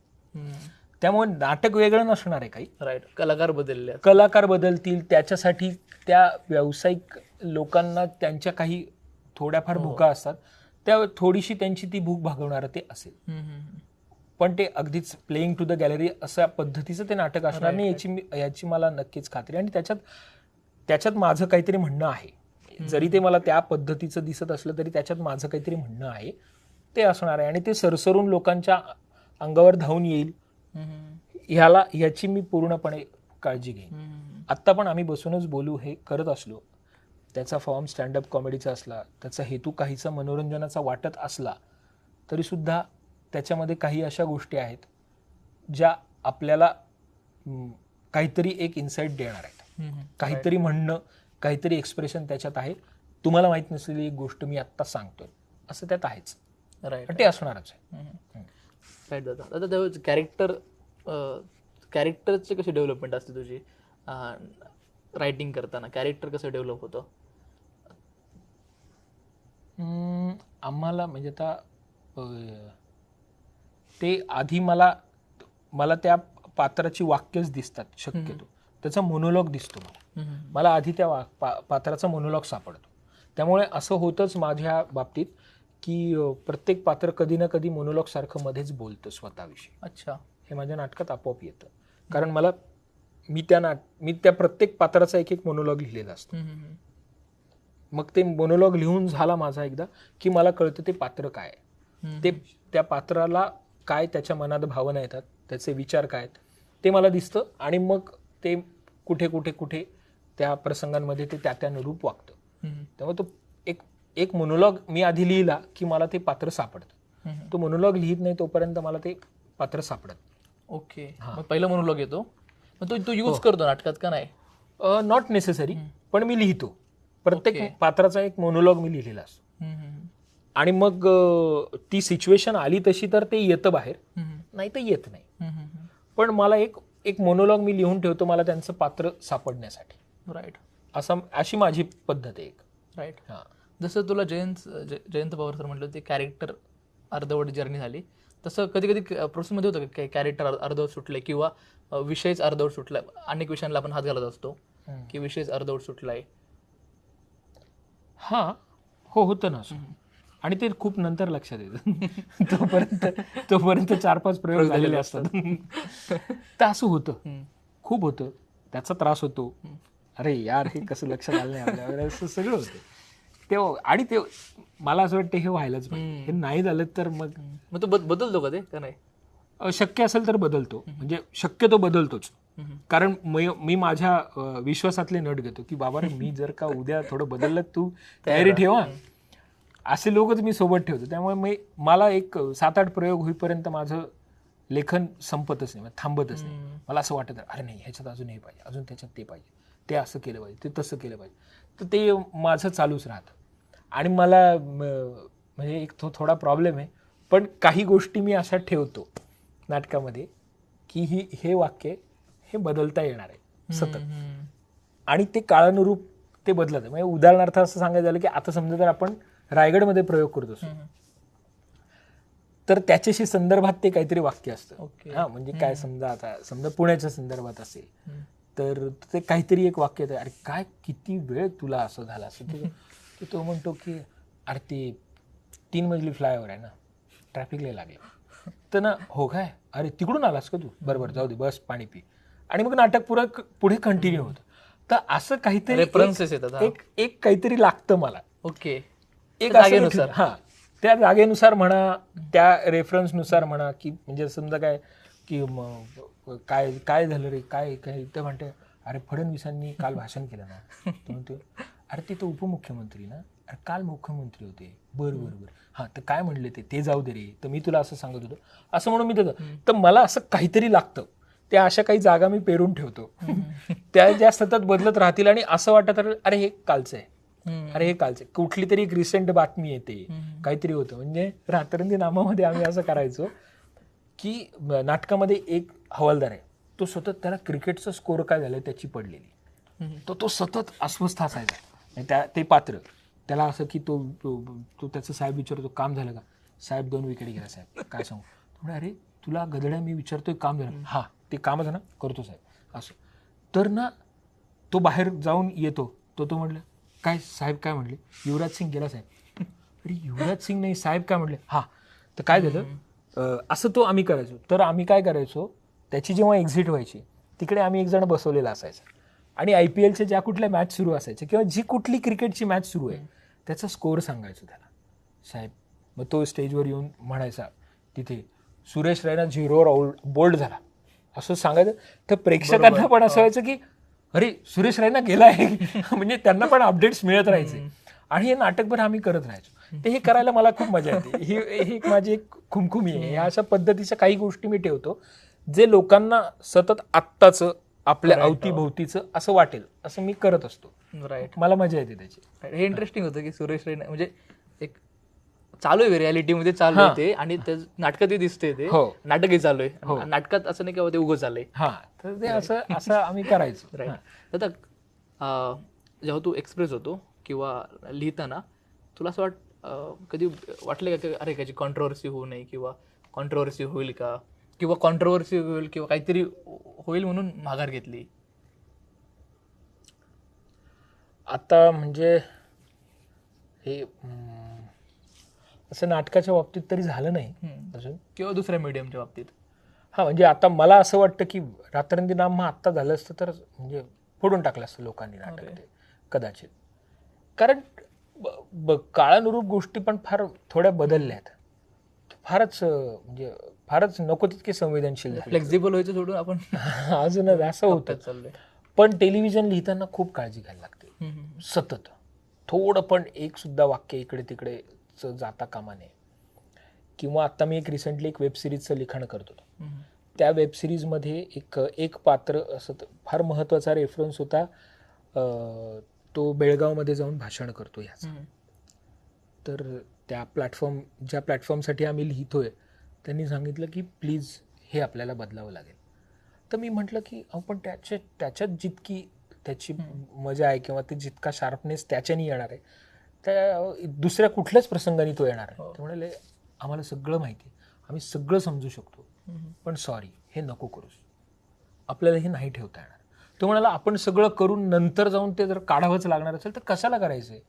Speaker 1: त्यामुळे नाटक वेगळं नसणार आहे काही.
Speaker 2: राईट. कलाकार बदलले.
Speaker 1: कलाकार बदलतील, त्याच्यासाठी त्या व्यावसायिक लोकांना त्यांच्या काही थोड्याफार भूका असतात, त्या थोडीशी त्यांची ती भूक भागवणारं ते असेल. पण ते अगदीच प्लेइंग टू द गॅलरी अशा पद्धतीचं ते नाटक असणार नाही याची मला नक्कीच खात्री. आणि त्याच्यात माझं काहीतरी म्हणणं आहे. जरी ते मला त्या पद्धतीचं दिसत असलं तरी त्याच्यात माझं काहीतरी म्हणणं आहे ते असणार आहे. आणि ते सरसरून लोकांच्या अंगावर धावून येईल ह्याची मी पूर्णपणे काळजी घेईन. आत्ता पण आम्ही बसूनच बोलू हे करत असलो, त्याचा फॉर्म स्टँडअप कॉमेडीचा असला, त्याचा हेतू काहीसा मनोरंजनाचा वाटत असला तरी सुद्धा त्याच्यामध्ये काही अशा गोष्टी आहेत ज्या आपल्याला काहीतरी एक इन्साईट देणार आहेत. काहीतरी म्हणणं, काहीतरी एक्सप्रेशन त्याच्यात आहे. तुम्हाला माहीत नसलेली एक गोष्ट मी आत्ता सांगतोय असं त्यात आहेच.
Speaker 2: राईट.
Speaker 1: ते असणारच आहे.
Speaker 2: राईट दादा. दादा त्यावेळेस कॅरेक्टरची कशी डेव्हलपमेंट असते तुझी रायटिंग करताना? कॅरेक्टर कसं डेव्हलप होतं?
Speaker 1: आम्हाला म्हणजे आता ते आधी मला त्या पात्राची वाक्यच दिसतात शक्यतो, त्याचा मोनोलॉग दिसतो मला आधी त्या पात्राचा मोनोलॉग सापडतो. त्यामुळे असं होतंच माझ्या बाबतीत की प्रत्येक पात्र कधी ना कधी मोनोलॉग सारखं मध्येच बोलतं स्वतःविषयी.
Speaker 2: अच्छा.
Speaker 1: हे माझ्या नाटकात आपोआप येतं, कारण मी त्या प्रत्येक पात्राचा एक मोनोलॉग लिहिलेला असतो. मग ते मोनोलॉग लिहून झाला माझा एकदा की मला कळतं ते पात्र काय आहे, ते त्या पात्राला काय त्याच्या मनात भावना येतात, त्याचे विचार काय आहेत ते मला दिसतं. आणि मग ते कुठे कुठे कुठे त्या प्रसंगांमध्ये ते त्यानुरूप वागतं. त्यामुळे तो एक मोनोलॉग मी आधी लिहिला की मला ते पात्र सापडतं. तो मोनोलॉग लिहित नाही तोपर्यंत मला ते पात्र सापडत.
Speaker 2: ओके. मग पहिला मोनोलॉग येतो, मग तो यूज करतो नाटकात का नाही?
Speaker 1: नॉट नेसेसरी, पण मी लिहितो. प्रत्येक पात्राचा एक मोनोलॉग मी लिहिलेला असतो. आणि मग ती सिच्युएशन आली तशी तर ते येतं बाहेर, नाही तर येत नाही. पण मला एक मोनोलॉग मी लिहून ठेवतो मला त्यांचं पात्र सापडण्यासाठी.
Speaker 2: राईट.
Speaker 1: अशी माझी पद्धत आहे एक.
Speaker 2: राईट. हां. जसं तुला जयंत पवार सर म्हटलं ते कॅरेक्टर अर्धवट जर्नी झाली, तसं कधी कधी प्रोसेसमध्ये होतं की कॅरेक्टर अर्धवट सुटलंय किंवा विषयच अर्धवट सुटलाय. अनेक विषयांना आपण हात घालत असतो की विषयच अर्धवट सुटलाय.
Speaker 1: हां, होतं ना असं. आणि ते खूप नंतर लक्षात येतं. तोपर्यंत 4-5 प्रयोग झालेले असतात. तर असं होतं, खूप होतं, त्याचा त्रास होतो. अरे यार हे कसं लक्षात आलं नाही आपल्याला, असं सगळं होतं आणि ते मला असं वाटतं हे व्हायलाच पाहिजे. हे नाही झालं तर मग
Speaker 2: तो बदलतो का ते का नाही?
Speaker 1: शक्य असेल तर बदलतो, म्हणजे शक्यतो बदलतोच. कारण मी माझ्या विश्वासातले नट घेतो की बाबा मी जर का उद्या थोडं बदललं तू तयारी ठेवा, असे लोकच मी सोबत ठेवतो. त्यामुळे मला एक 7-8 प्रयोग होईपर्यंत माझं लेखन संपतच नाही, थांबतच नाही. मला असं वाटतं अरे नाही ह्याच्यात अजून हे पाहिजे, अजून त्याच्यात ते पाहिजे, ते असं केलं पाहिजे, ते तसं केलं पाहिजे. तर ते माझं चालूच राहतं. आणि मला म्हणजे एक थोडा प्रॉब्लेम आहे, पण काही गोष्टी मी अशा ठेवतो नाटकामध्ये की हे वाक्य हे बदलता येणार आहे सतत, आणि ते काळानुरूप ते बदलत आहे. म्हणजे उदाहरणार्थ असं सांगायचं झालं की आता समजा जर आपण रायगडमध्ये प्रयोग करत असतो तर त्याच्याशी संदर्भात ते काहीतरी वाक्य असतं. हा म्हणजे काय, समजा पुण्याच्या संदर्भात असेल तर ते काहीतरी एक वाक्य येतं, अरे काय किती वेळ तुला असं झालं असं. तो म्हणतो की अरे ते 3 मजली फ्लायओव्हर आहे ना, ट्रॅफिक लय लागलं तर ना. हो काय, अरे तिकडून आलास का तू, बरोबर जाऊ दे, बस पाणी पी. आणि मग नाटक पुढे कंटिन्यू होतं. तर असं काहीतरी एक काहीतरी लागतं मला.
Speaker 2: ओके.
Speaker 1: एक जागेनुसार, हा त्या जागेनुसार म्हणा, त्या रेफरन्सनुसार म्हणा, की म्हणजे समजा काय की काय झालं रे, काय ते म्हणते अरे फडणवीसांनी काल भाषण केलं ना, तो म्हणतो अरे ते तर उपमुख्यमंत्री ना, अरे काल मुख्यमंत्री होते, बरं हां तर काय म्हणले ते जाऊ दे रे, तर मी तुला असं सांगत होतो असं म्हणून मी त्याचं, तर मला असं काहीतरी लागतं. त्या अशा काही जागा मी पेरून ठेवतो त्या ज्या सतत बदलत राहतील आणि असं वाटत राहील अरे हे कालचं आहे, अरे हे कालचं, कुठली तरी एक रिसेंट बातमी येते, काहीतरी होतं. म्हणजे रात्रंदी नामामध्ये आम्ही असं करायचो की नाटकामध्ये एक हवालदार आहे, तो सतत त्याला क्रिकेटचं स्कोअर काय झालं त्याची पडलेली, तो सतत अस्वस्थ असायचा. ते पात्र त्याला असं की तो त्याचं साहेब विचारतो काम झालं का, साहेब 2 विकेट गेला, साहेब काय सांगू, म्हणजे अरे तुला गदड्या मी विचारतोय काम झालं, हा ते काम झालं ना करतो साहेब असं. तर ना तो बाहेर जाऊन येतो, तो म्हटलं काय साहेब काय म्हटले, युवराज सिंग गेला साहेब. अरे युवराज सिंग नाही साहेब काय म्हटले, हा तर काय झालं, असं तो आम्ही करायचो. तर आम्ही काय करायचो, त्याची जेव्हा एक्झिट व्हायची तिकडे आम्ही एक जण बसवलेला असायचा आणि IPLच्या ज्या कुठल्या मॅच सुरू असायच्या किंवा जी कुठली क्रिकेटची मॅच सुरू आहे त्याचा स्कोअर सांगायचो त्याला साहेब. मग तो स्टेजवर येऊन म्हणायचा तिथे सुरेश रैना 0वर बोल्ड झाला असं सांगायचं. तर प्रेक्षकांना पण असं व्हायचं की अरे सुरेश रैना गेला आहे म्हणजे त्यांना पण अपडेट्स मिळत राहायचे आणि हे नाटकभर आम्ही करत राहायचो. ते हे करायला मला खूप मजा येते. ही माझी एक खुमखुमी आहे. या अशा पद्धतीच्या काही गोष्टी मी ठेवतो जे लोकांना सतत आत्ताचं आपल्या अवतीभोवतीचं असं वाटेल असं मी करत असतो.
Speaker 2: राईट,
Speaker 1: मला मजा येते त्याची.
Speaker 2: हे इंटरेस्टिंग होतं की सुरेश रैना म्हणजे एक चालू आहे रियालिटीमध्ये चालू आहे ते आणि नाटकातही दिसते ते नाटकही चालू आहे. नाटकात असं नाही की ते उगं चाललंय.
Speaker 1: हा तर ते असं आम्ही करायचो.
Speaker 2: राईट. आता जेव्हा तू एक्सप्रेस होतो किंवा लिहिताना तुला असं कधी वाटलं का अरे त्याची कॉन्ट्रोवर्सी होऊ नये किंवा कॉन्ट्रोवर्सी होईल का किंवा कॉन्ट्रोवर्सी होईल किंवा काहीतरी होईल म्हणून माघार घेतली?
Speaker 1: आता म्हणजे हे असं नाटकाच्या बाबतीत तरी झालं नाही अजून
Speaker 2: किंवा दुसऱ्या मीडियमच्या बाबतीत.
Speaker 1: हा म्हणजे आता मला असं वाटतं की रात्रंदी नाम आत्ता झालं असतं तर म्हणजे फोडून टाकलं असतं लोकांनी नाटक ते कदाचित. कारण काळानुरूप गोष्टी पण फार थोड्या बदलल्या आहेत. फारच नको तितके संवेदनशील
Speaker 2: फ्लेक्झिबल व्हायचं सोडून आपण
Speaker 1: अजूनच असं होतं चाललंय. पण टेलिव्हिजन लिहिताना खूप काळजी घ्यायला लागते. सतत थोडं पण एक सुद्धा वाक्य इकडे तिकडे जाता कामा नये. किंवा आता मी रिसेंटली एक वेबसिरीजचं लिखाण करत होतो. त्या वेबसिरीजमध्ये एक पात्र असं फार महत्त्वाचा रेफरन्स होता. तो बेळगावमध्ये जाऊन भाषण करतो याचा. तर ज्या प्लॅटफॉर्मसाठी आम्ही लिहितोय त्यांनी सांगितलं की प्लीज हे आपल्याला बदलावं लागेल. तर मी म्हटलं की आपण त्याच्यात जितकी त्याची मजा आहे किंवा ते जितका शार्पनेस त्याच्यानी येणार आहे त्या दुसऱ्या कुठल्याच प्रसंगाने तो येणार आहे. ते म्हणाले आम्हाला सगळं माहिती आहे, आम्ही सगळं समजू शकतो, पण सॉरी हे नको करूस, आपल्याला हे नाही ठेवता येणार. तो म्हणाला आपण सगळं करून नंतर जाऊन ते जर काढावंच लागणार असेल तर कशाला करायचंय.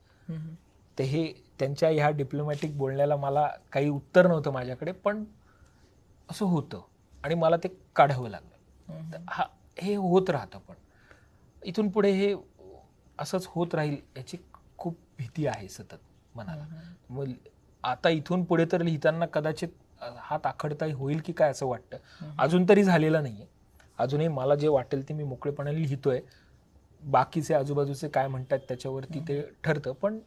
Speaker 1: ते हे त्यांच्या ह्या डिप्लोमॅटिक बोलण्याला मला काही उत्तर नव्हतं माझ्याकडे, पण असं होतं आणि मला ते काढावं लागलं. हे होत राहतं. पण इथून पुढे हे असंच होत राहील याची खूप भीती आहे सतत मनाला. मग आता इथून पुढे तर लिहिताना कदाचित हात आखडता होईल की काय असं वाटतं. अजून तरी झालेलं नाहीये. अजूनही मला जे वाटेल ते मी मोकळेपणाने लिहितोय. बाकीचे आजूबाजूचे काय म्हणतात त्याच्यावरती ते ठरतं. पण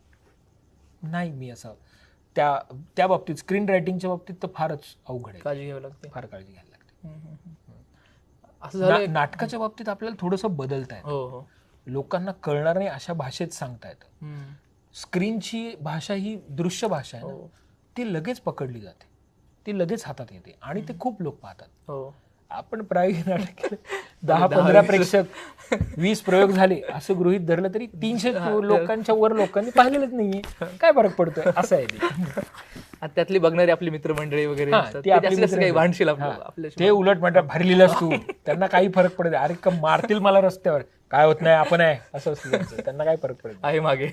Speaker 1: नाही मी असं त्या बाबतीत स्क्रीन रायटिंगच्या बाबतीत तर फारच अवघड आहे.
Speaker 2: काळजी घ्यावी लागते,
Speaker 1: फार काळजी घ्यायला लागते.
Speaker 2: असं झालं
Speaker 1: नाटकाच्या बाबतीत आपल्याला थोडंसं बदलता येतं. लोकांना कळणार नाही अशा भाषेत सांगता येतं. स्क्रीनची भाषा ही दृश्य भाषा आहे ना, ती लगेच पकडली जाते, ती लगेच हातात येते आणि ते खूप लोक पाहतात. आपण प्रायोगिक नाटक केलं 10-15 प्रेक्षक 20 प्रयोग झाले असं गृहीत धरलं तरी 300 लोकांच्या वर लोकांनी पाहिलेलंच नाहीये. काय फरक पडतोय असं आहे ते.
Speaker 2: त्यातली बघणारी आपली मित्रमंडळी वगैरे भांडशील
Speaker 1: ते उलट म्हणतात भारी लिहिलास तू. त्यांना काही फरक पडत अरे मारतील मला रस्त्यावर, काय होत नाही आपण आहे असं असतं. त्यांना काय फरक पडत
Speaker 2: आहे मागे.